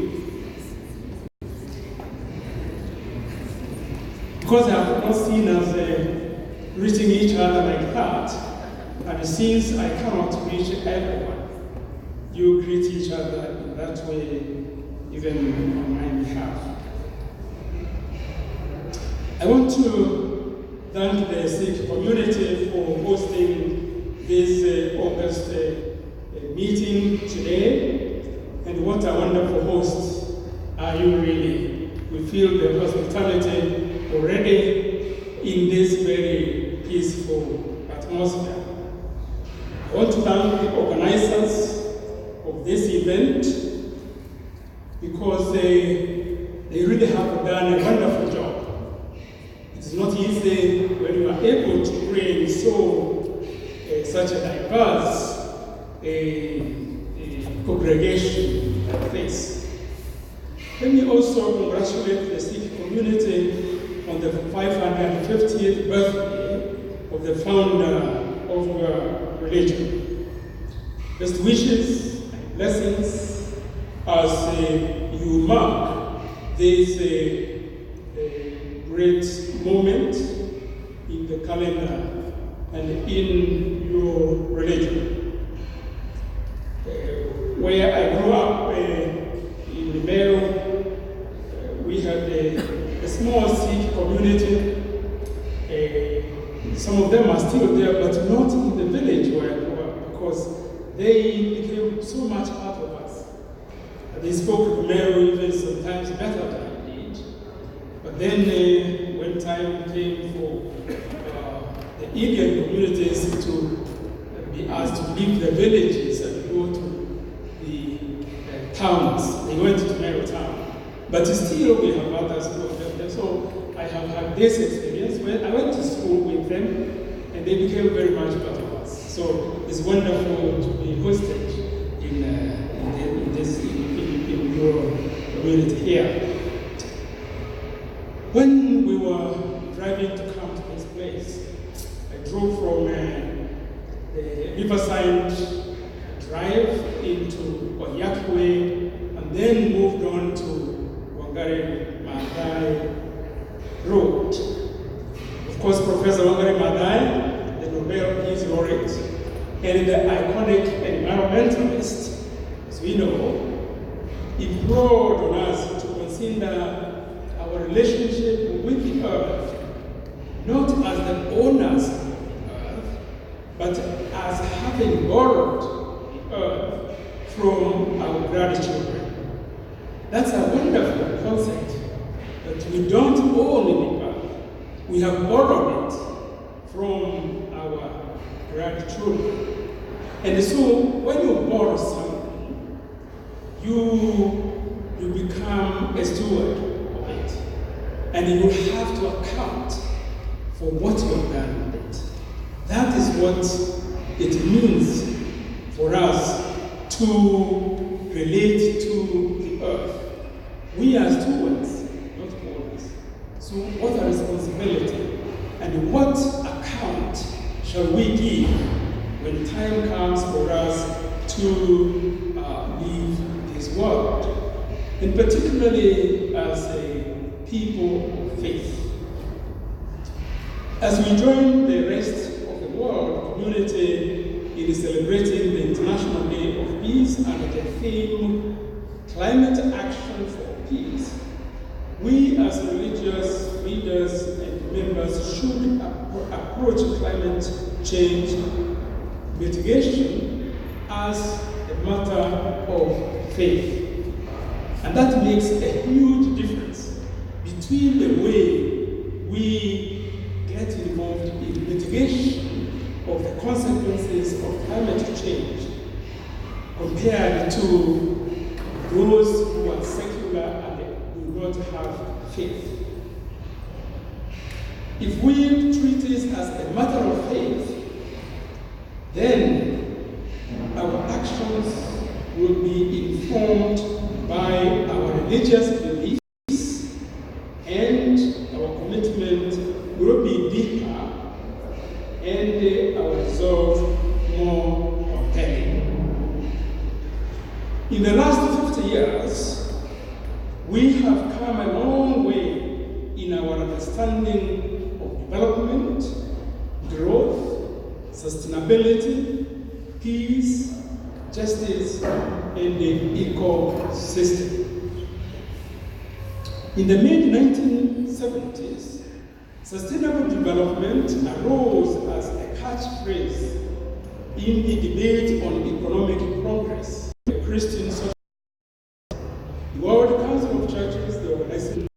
Because I have not seen us greeting each other like that, and since I cannot reach everyone, you greet each other in that way, even on my behalf. I want to thank the Sikh community for hosting this August meeting today, and what a wonderful host are you really. We feel the hospitality already in this very peaceful atmosphere. I want to thank the organizers of this event because they really have done a wonderful job. It's not easy when you are able to bring such a diverse congregation like this. Let me also congratulate the Sikh community on the 550th birthday of the founder of your religion. Best wishes and blessings as you mark this great moment in the calendar and in your religion. Where I grew up in Meru, we had a small Sikh community. Some of them are still there, but not in the village where I grew up, because they became so much part of us. They spoke Meru even sometimes better than I did. But then when time came for the Indian communities to be asked to leave the villages and go to the towns, they went to Meru town. But still we have others who have left them. So I have had this experience where I went to school with them and they became very much part of us. So it's wonderful to be hosted in your community here. When we were driving to come to this place, I drove from the Riverside Drive into Oyakwe and then moved on to Wangari Maathai Road. Of course, Professor Wangari Maathai, the Nobel Peace Laureate, and the iconic environmentalist, as we know, implored on us to consider our relationship with the earth, not as the owners of the earth, but as having borrowed the earth from our grandchildren. That's a wonderful concept, that we don't own the earth. We have borrowed it from our grandchildren. And so when you borrow something, you become a steward of it. And you have to account for what you have done with it. That is what it means for us to relate to the earth. We are stewards, not owners. So what a responsibility, and what account shall we give when time comes for us to leave this world, and particularly as a people of faith. As we join the rest of the world community in celebrating the International Day of Peace under the theme Climate Action for Peace, we as religious leaders and members should approach climate change mitigation as a matter of faith. And that makes a huge difference between the way we get involved in mitigation of the consequences of climate change compared to those who are secular and do not have faith. If we treat this as a matter of faith, then our actions will be informed by our religious beliefs, and our commitment will be deeper, and our resolve more compelling. In the last 50 years, we have come a long way in our understanding of development, growth, sustainability, peace, justice, and the ecosystem. In the mid-1970s, sustainable development arose as a catchphrase in the debate on economic progress. The Christian Social, the World Council of Churches, the organization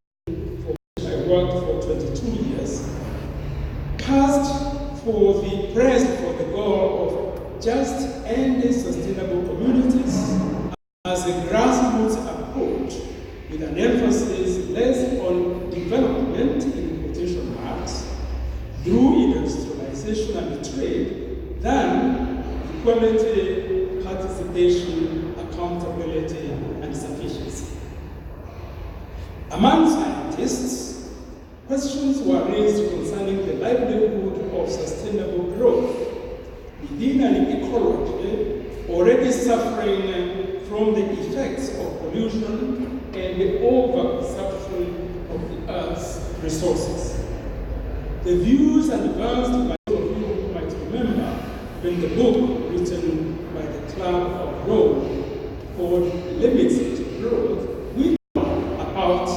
for which I worked for 22 years, passed for the press for the goal of just and sustainable communities as a grassroots approach, with an emphasis less on development in quotation marks through industrialization and trade than equality, participation, accountability, and sufficiency. Among scientists, questions were raised concerning the livelihood of sustainable growth within an ecology already suffering from the effects of pollution and the overconsumption of the Earth's resources. The views advanced by some of you who might remember in the book written by the Club of Rome called Limits to Growth, we talk about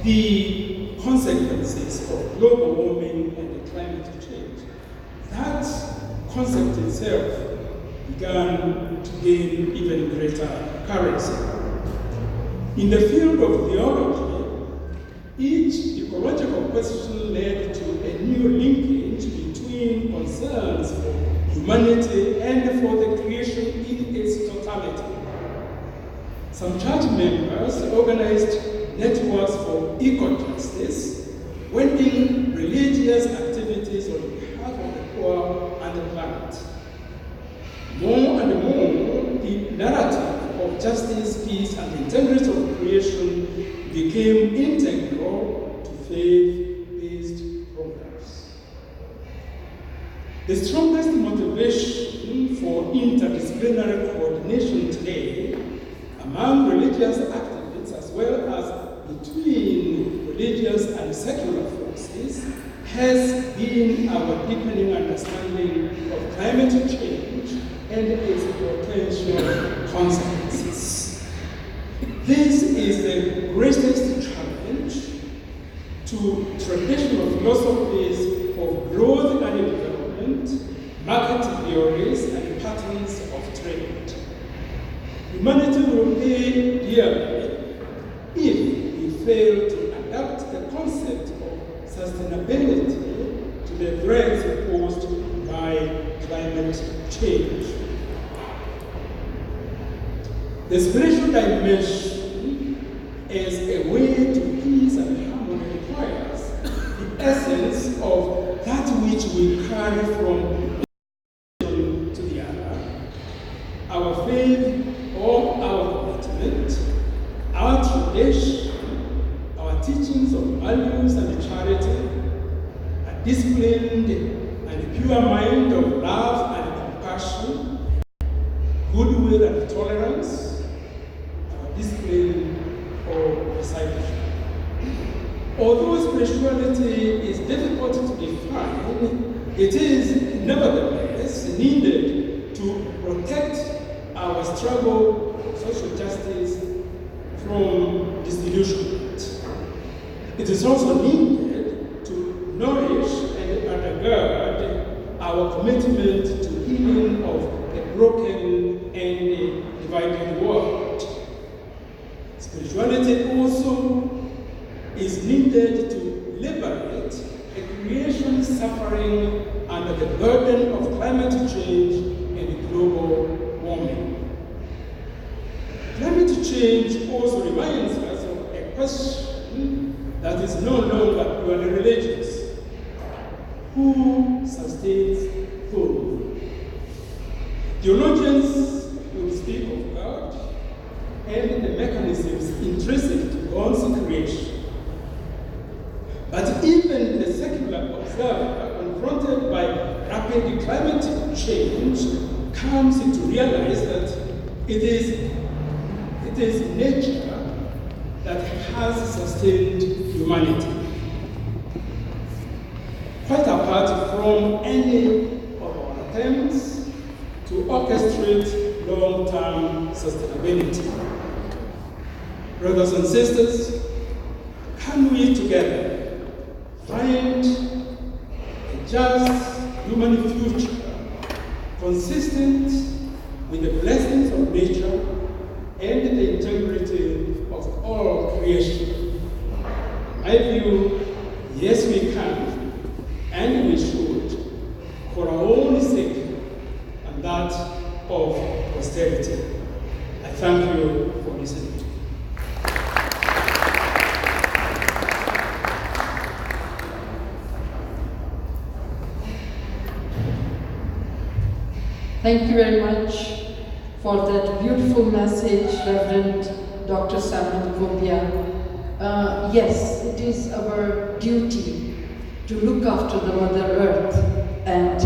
the consequences of global warming and climate change. That concept itself began to gain even greater currency. In the field of theology, each ecological question led to a new linkage between concerns for humanity and for the creation in its totality. Some church members organized networks for eco-justice, wending religious activities on behalf of the poor and the planet. More and more, the narrative of justice, peace, and integrity of creation became integral to faith-based programs. The strongest motivation for interdisciplinary coordination today among religious activists, as well as between religious and secular forces, has been our deepening understanding of climate change and its potential consequences. This is the greatest challenge to traditional philosophies of growth and development, market theories, and pattern will pay dearly if we fail to adapt the concept of sustainability to the threats posed by climate change. The spiritual dimension as a way to peace and harmony requires the essence of that which we carry from to the other, our faith or our commitment, our tradition, our teachings of values and charity, a disciplined and pure mind of love and compassion, goodwill and tolerance, our discipline or discipleship. Although spirituality is difficult to define, it is nevertheless needed to protect our struggle for social justice from disillusionment. It is also needed to nourish and undergird our commitment to healing of a broken and divided world. Spirituality also is needed to liberate a creation suffering under the burden of climate change and global warming. Climate change also reminds us of a question that is no longer purely religious. Who sustains whom? Theologians will speak of God and the mechanisms intrinsic to God's creation. But even the secular observer, confronted by rapid climate change, comes to realize that it is nature that has sustained humanity. Quite apart from any of our attempts to orchestrate long-term sustainability. Brothers and sisters, can we together find a just human future consistent with the blessings of nature and the integrity of all creation? In my view, yes we can, and we should, for our own sake and that of posterity. I thank you for listening. Thank you very much for that beautiful message, Reverend Dr. Samuel Gobia. Yes, it is our duty to look after the Mother Earth and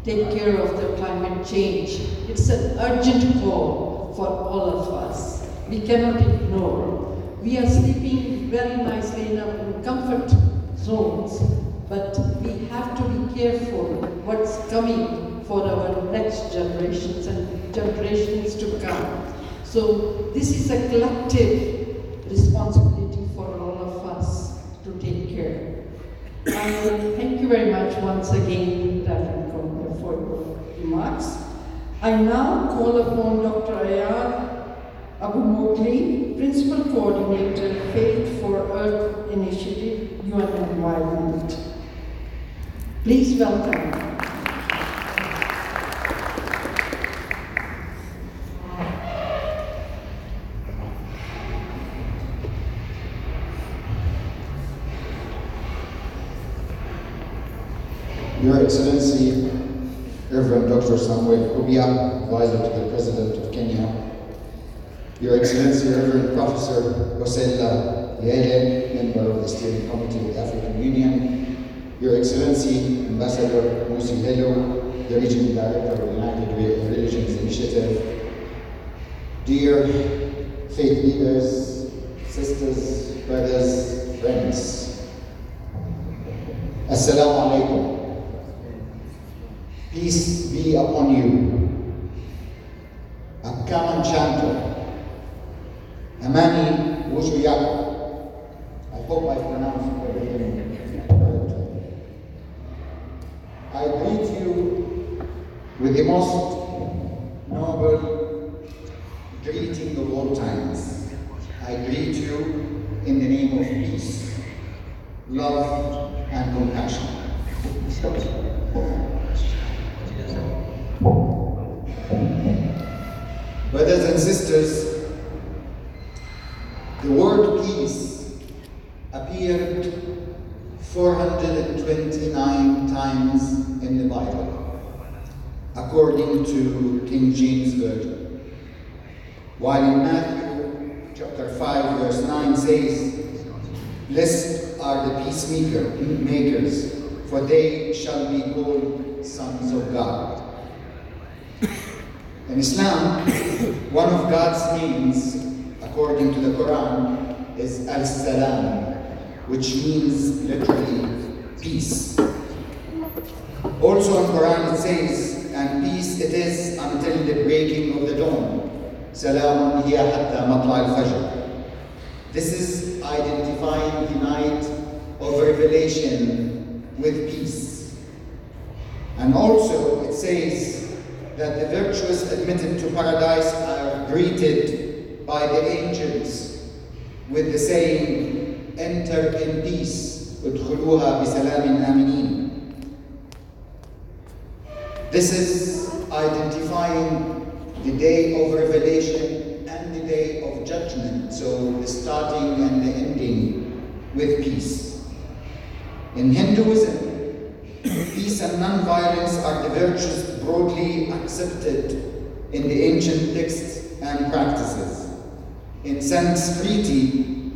take care of the climate change. It's an urgent call for all of us. We cannot ignore. We are sleeping very nicely in our comfort zones, but we have to be careful what's coming for our next generations and generations to come. So this is a collective responsibility for all of us to take care. Thank you very much once again, Reverend Gombe, for your remarks. I now call upon Dr. Ayar Abu Mokli, Principal Coordinator, Faith for Earth Initiative, UN Environment. Please welcome. Your Excellency, Reverend Dr. Samuel Gobia, Advisor to the President of Kenya, Your Excellency, Reverend Professor Rosella Yele, Member of the Steering Committee of the African Union, Your Excellency, Ambassador Musi Hello, the Regional Director of the United Religions Initiative, dear faith leaders, sisters, brothers, friends, Assalamu alaikum. Peace be upon you. Akaman Chanto. Amani Wushu Yako. I hope I pronounced everything correctly. I greet you with the most noble greeting of to all times. I greet you in the name of peace, love, and compassion. Brothers and sisters, the word peace appeared 429 times in the Bible, according to King James Version. While in Matthew chapter 5 verse 9 says, "Blessed are the peacemakers, for they shall be called sons of God." In Islam, one of God's names, according to the Quran, is Al-Salam, which means literally peace. Also in Quran it says, "And peace it is until the breaking of the dawn. Salamun hiya hatta matla al-fajr." This is identifying the night of revelation with peace. And also it says that the virtuous admitted to paradise are greeted by the angels with the saying, "Enter in peace, udkhuluha bisalamin aminin." This is identifying the day of revelation and the day of judgment, so the starting and the ending with peace. In Hinduism, peace and non-violence are the virtues broadly accepted in the ancient texts and practices. In Sanskrit,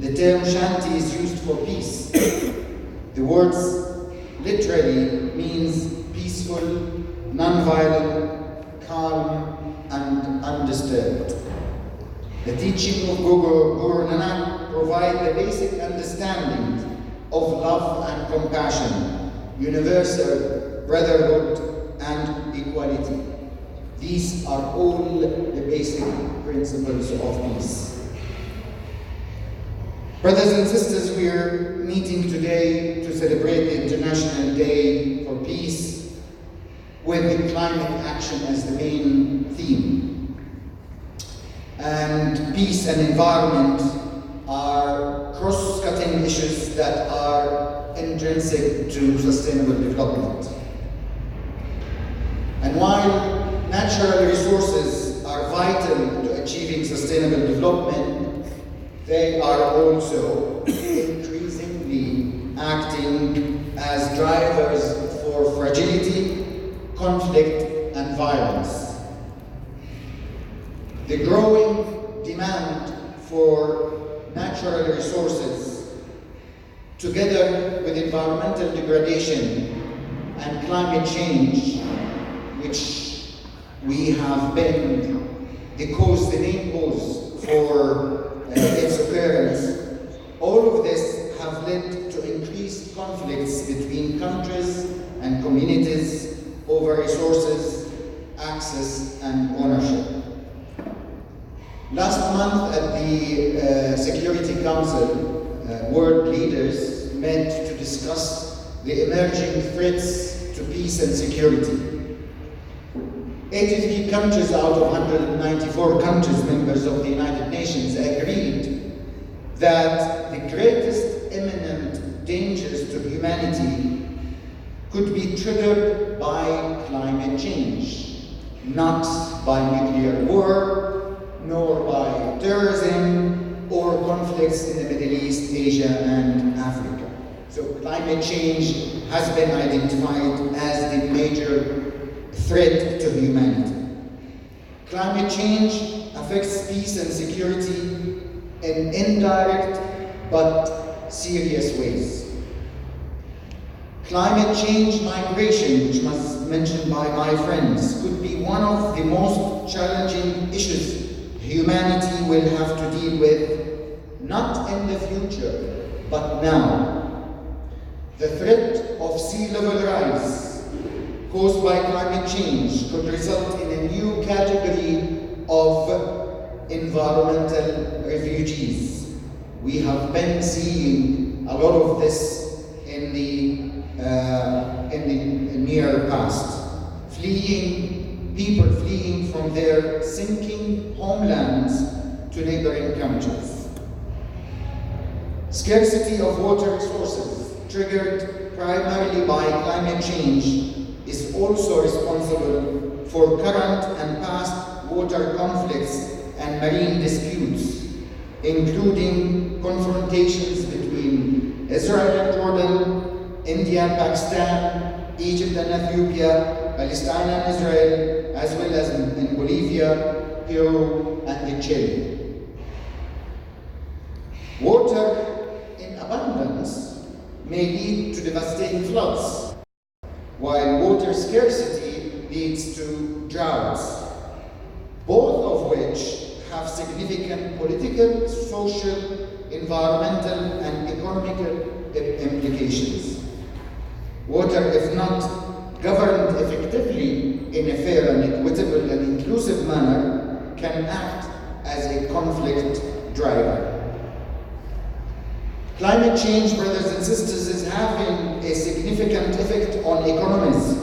the term Shanti is used for peace. The words literally means peaceful, non-violent, calm, and undisturbed. The teaching of Guru Nanak provide the basic understanding of love and compassion, universal brotherhood, and equality. These are all the basic principles of peace. Brothers and sisters, we are meeting today to celebrate the International Day for Peace with the climate action as the main theme. And peace and environment are cross-cutting issues that are intrinsic to sustainable development. And while natural resources are vital to achieving sustainable development, they are also increasingly acting as drivers for fragility, conflict, and violence. The growing demand for natural resources, together with environmental degradation and climate change, which we have been the main cause for its occurrence, all of this have led to increased conflicts between countries and communities over resources, access, and ownership. Last month at the Security Council, world leaders met to discuss the emerging threats to peace and security. 83 countries out of 194 countries, members of the United Nations, agreed that the greatest imminent dangers to humanity could be triggered by climate change, not by nuclear war, nor by terrorism or conflicts in the Middle East, Asia, and Africa. So climate change has been identified as the major threat to humanity. Climate change affects peace and security in indirect but serious ways. Climate change migration, which was mentioned by my friends, could be one of the most challenging issues humanity will have to deal with, not in the future, but now. The threat of sea level rise caused by climate change could result in a new category of environmental refugees. We have been seeing a lot of this in the near past. People fleeing from their sinking homelands to neighboring countries. Scarcity of water resources, triggered primarily by climate change, is also responsible for current and past water conflicts and marine disputes, including confrontations between Israel and Jordan, India and Pakistan, Egypt and Ethiopia, Palestine and Israel, as well as in Bolivia, Peru, and in Chile. Water in abundance may lead to devastating floods, while water scarcity leads to droughts, both of which have significant political, social, environmental, and economical implications. Water, if not governed effectively in a fair and equitable and inclusive manner, can act as a conflict driver. Climate change, brothers and sisters, is having a significant effect on economies,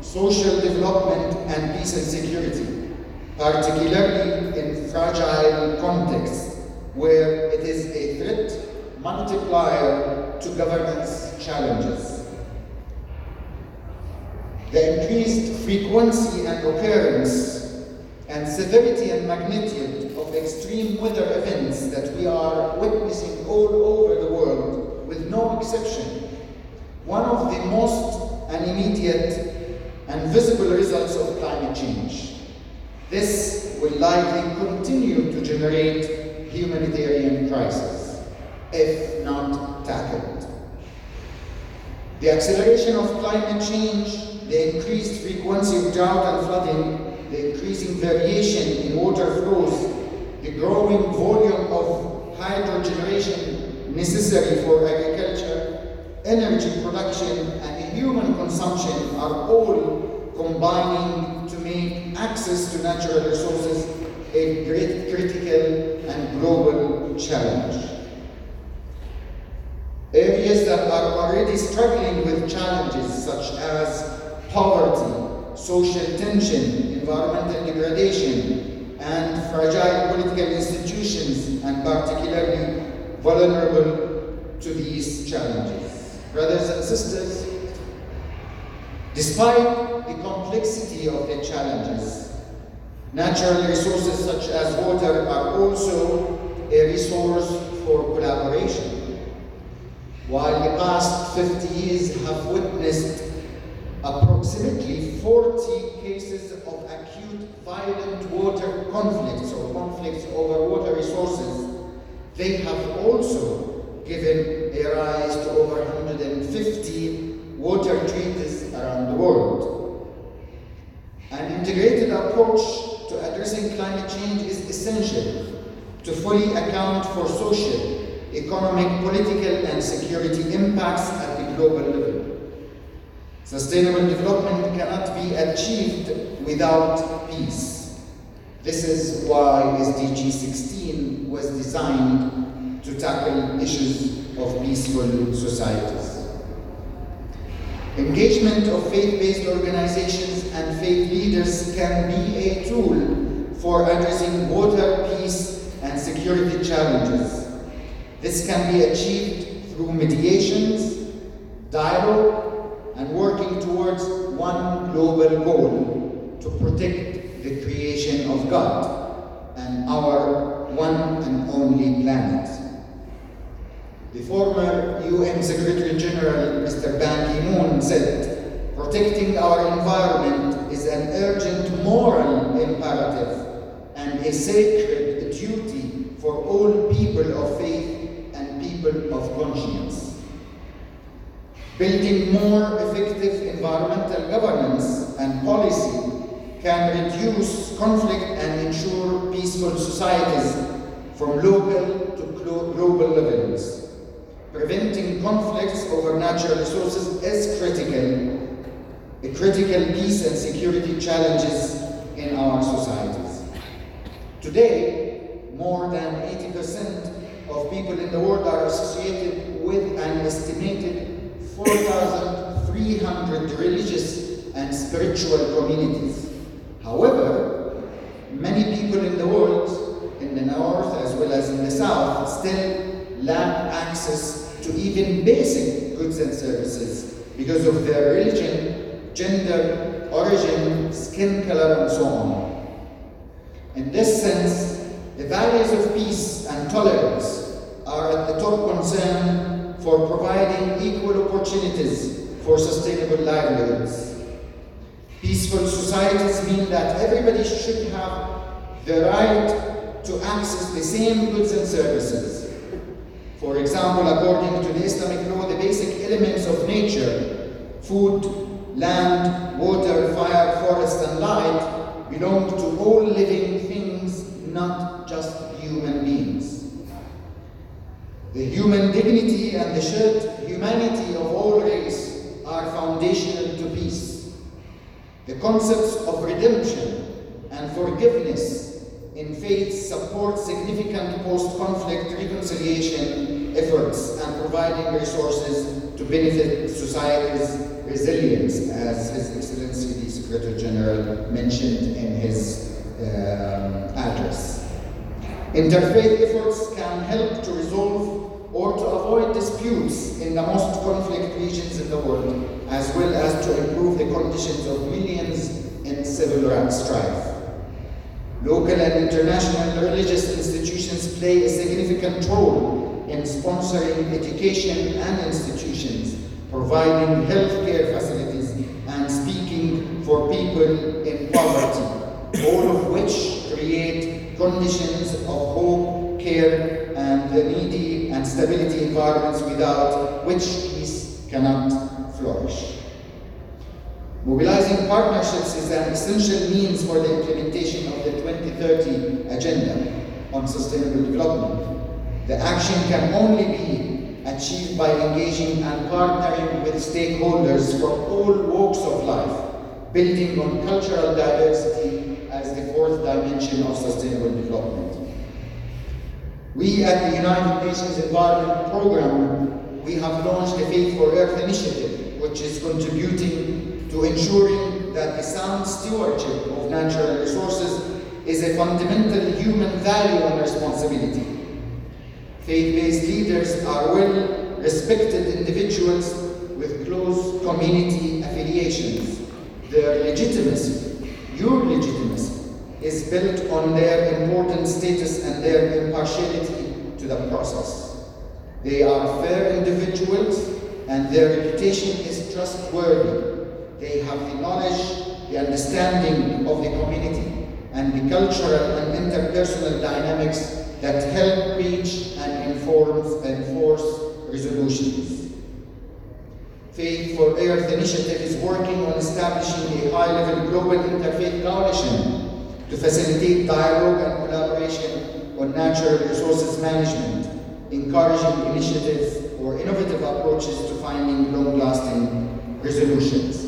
social development, and peace and security, particularly in fragile contexts where it is a threat multiplier to governance challenges. The increased frequency and occurrence and severity and magnitude of extreme weather events that we are witnessing all over the world, with no exception, one of the most immediate and visible results of climate change. This will likely continue to generate humanitarian crisis, if not tackled. The acceleration of climate change, the increased frequency of drought and flooding, the increasing variation in water flows, the growing volume of hydro generation necessary for agriculture, energy production, and human consumption are all combining to make access to natural resources a great critical and global challenge. Areas that are already struggling with challenges such as poverty, social tension, environmental degradation, and fragile political institutions, and particularly vulnerable to these challenges. Brothers and sisters, despite the complexity of the challenges, natural resources such as water are also a resource for collaboration. While the past 50 years have witnessed approximately 40 cases of acute violent water conflicts or conflicts over water resources, they have also given a rise to over 150 water treaties around the world. An integrated approach to addressing climate change is essential to fully account for social, economic, political, and security impacts at the global level. Sustainable development cannot be achieved without peace. This is why SDG 16 was designed to tackle issues of peaceful societies. Engagement of faith-based organizations and faith leaders can be a tool for addressing water, peace, and security challenges. This can be achieved through mediations, dialogue, and working towards one global goal: to protect the creation of God and our one and only planet. The former UN Secretary General, Mr. Ban Ki-moon, said, "Protecting our environment is an urgent moral imperative and a sacred duty for all people of faith and people of conscience." Building more effective environmental governance and policy can reduce conflict and ensure peaceful societies from local to global levels. Preventing conflicts over natural resources is a critical peace and security challenges in our societies. Today, more than 80% of people in the world are associated with an estimated 4,300 religious and spiritual communities. However, many people in the world, in the north as in the South, still lack access to even basic goods and services because of their religion, gender, origin, skin color, and so on. In this sense, the values of peace and tolerance are at the top concern for providing equal opportunities for sustainable livelihoods. Peaceful societies mean that everybody should have the right to access the same goods and services. For example, according to the Islamic law, the basic elements of nature, food, land, water, fire, forest, and light, belong to all living things, not just human beings. The human dignity and the shared humanity of all races are foundational to peace. The concepts of redemption and forgiveness in faith support significant post-conflict reconciliation efforts and providing resources to benefit society's resilience, as His Excellency the Secretary General mentioned in his address. Interfaith efforts can help to resolve or to avoid disputes in the most conflict regions in the world, as well as to improve the conditions of millions in civil rights strife. Local and international religious institutions play a significant role in sponsoring education and institutions, providing healthcare facilities, and speaking for people in poverty, all of which create conditions of hope, care, and the needy and stability environments without which peace cannot flourish. Mobilizing partnerships is an essential means for the implementation of the 2030 Agenda on Sustainable Development. The action can only be achieved by engaging and partnering with stakeholders from all walks of life, building on cultural diversity as the fourth dimension of sustainable development. We at the United Nations Environment Programme, we have launched the Faith for Earth initiative, which is contributing to ensuring that the sound stewardship of natural resources is a fundamental human value and responsibility. Faith-based leaders are well-respected individuals with close community affiliations. Their legitimacy, your legitimacy, is built on their important status and their impartiality to the process. They are fair individuals and their reputation is trustworthy. They have the knowledge, the understanding of the community, and the cultural and interpersonal dynamics that help reach and enforce resolutions. Faith for Earth initiative is working on establishing a high-level global interfaith coalition to facilitate dialogue and collaboration on natural resources management, encouraging initiatives or innovative approaches to finding long-lasting resolutions.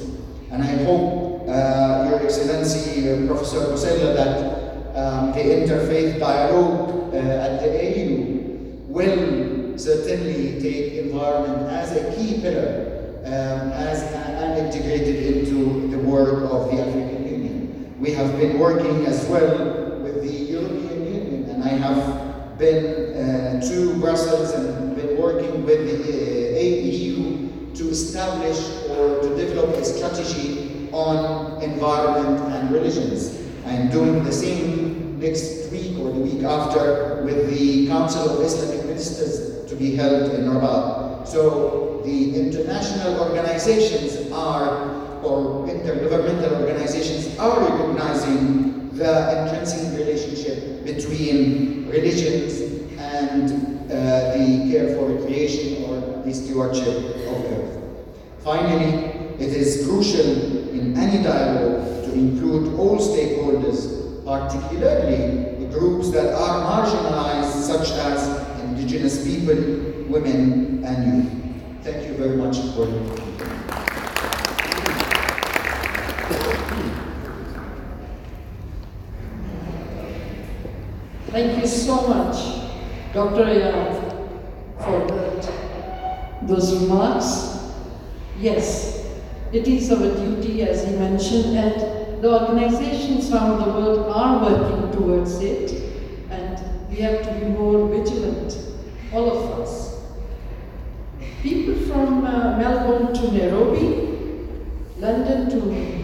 And I hope, Your Excellency, Professor Bosella, that the interfaith dialogue at the AU will certainly take environment as a key pillar and integrated into the work of the African Union. We have been working as well with the European Union, and I have been to Brussels and been working with the EU to establish or to develop a strategy on environment and religions. I am doing the same next week or the week after with the Council of Islamic Ministers to be held in Rabat. So the international organizations or intergovernmental organizations are recognizing the intrinsic relationship between religions and the care for recreation or the stewardship of Earth. Finally, it is crucial in any dialogue to include all stakeholders, particularly the groups that are marginalized, such as indigenous people, women, and youth. Thank you very much for your Thank you so much, Dr. EARB, for those remarks. Yes, it is our duty, as he mentioned, and the organizations around the world are working towards it, and we we have to be more vigilant, all of us. People from Melbourne to Nairobi, London to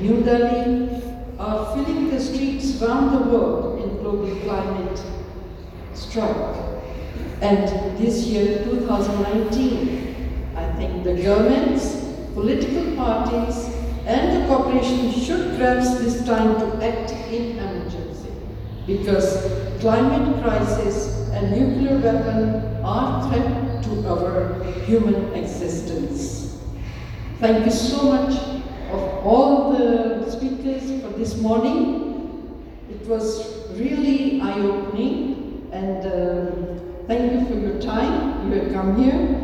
New Delhi are filling the streets around the world in global climate strike. And this year, 2019, I think the governments, political parties, and the corporations should grasp this time to act in emergency, because climate crisis and nuclear weapon are threat to our human existence. Thank you so much of all the speakers for this morning. It was really eye-opening, and thank you for your time. You have come here.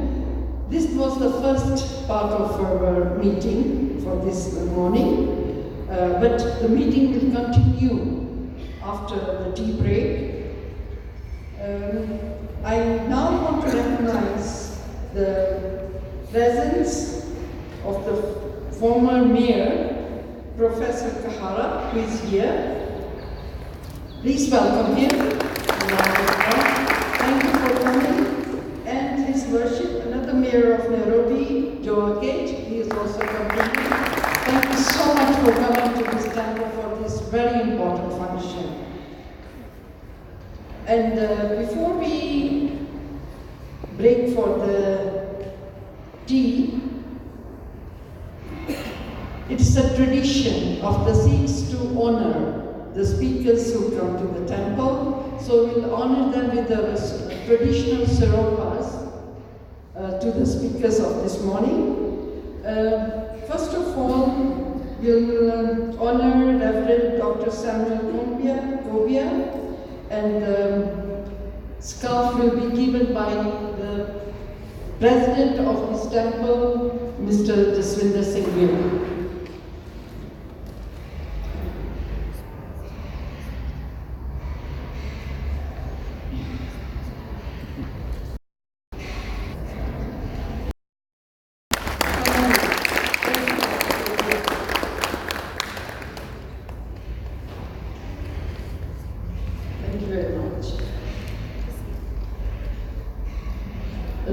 This was the first part of our meeting for this morning, but the meeting will continue after the tea break. I now want to recognize the presence of the former mayor, Professor Kahara, who is here. Please welcome him. Thank you for coming. And His Worship, another mayor of Nairobi, Joe Gate, he is also coming. Thank you so much for coming to this temple for this very important function. And before we break for the tea, it is a tradition of the Sikhs to honor the speakers who come to the temple. So we'll honor them with the traditional saropas to the speakers of this morning. First of all, we'll honor Reverend Dr. Samuel Kobia, and the scarf will be given by the president of this temple, Mr. Jaswinder Singh Gill.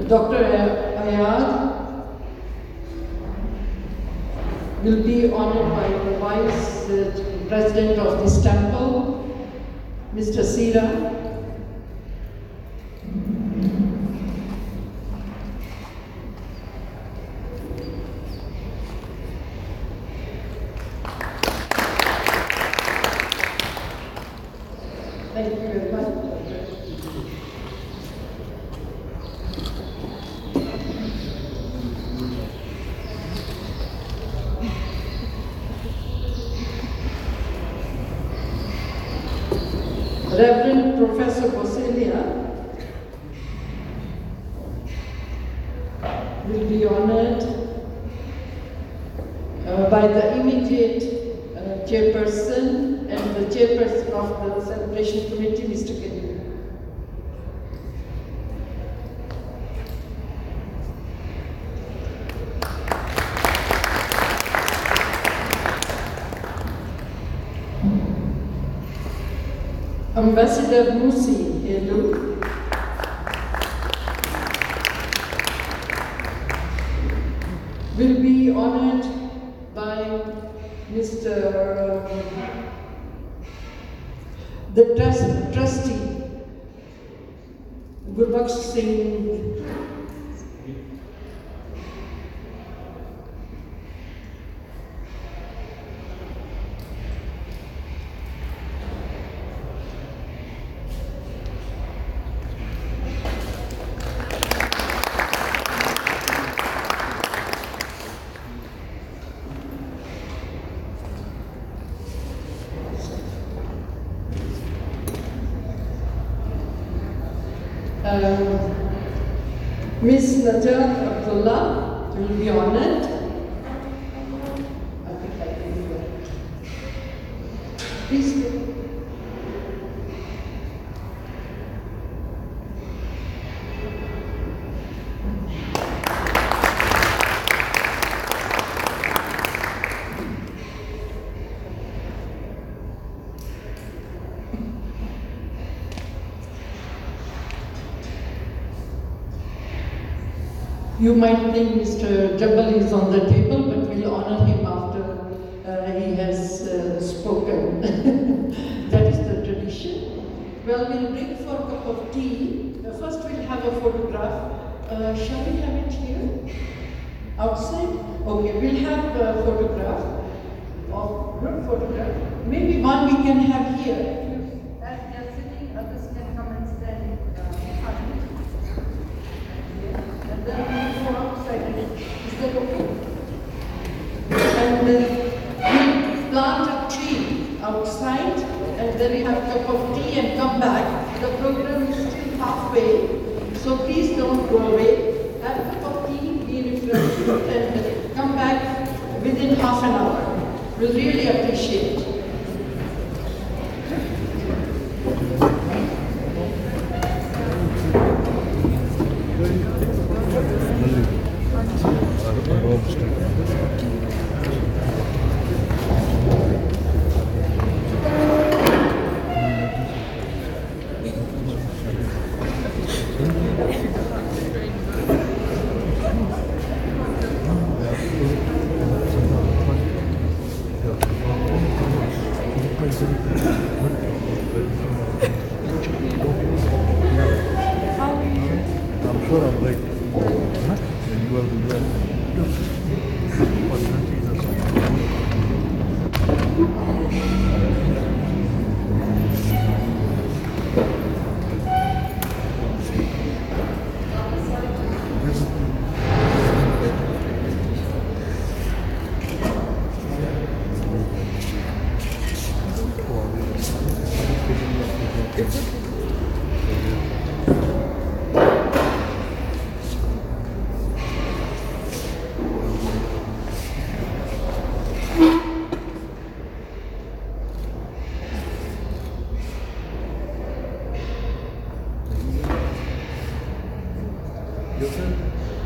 Dr. Ayad will be honored by the Vice President of this temple, Mr. Sira. Thank you very much. Reverend Professor Boselia will be honored by the immediate chairperson and the chairperson of the celebration committee, Mr. Kenny. Ambassador Musi Elu will be honored by Mr. the trustee Gurbaksh Singh. Ms. Najat Abdullah will be honored. I think I can do that. Please. You might think Mr. Jabal is on the table, but we'll honor him after he has spoken. That is the tradition. Well, we'll break for a cup of tea. First, we'll have a photograph. Shall we have it here? Outside? Okay, we'll have a photograph, group photograph. Maybe one we can have here. As we are sitting, others can come and stand behind. And then we'll go outside. Is that okay? And we'll plant a tree outside, and then we have a cup of tea and come back. The program is still halfway, so please don't go away. Have a cup of tea, be refreshed, and come back within half an hour. We'll really appreciate it. Yes, sir.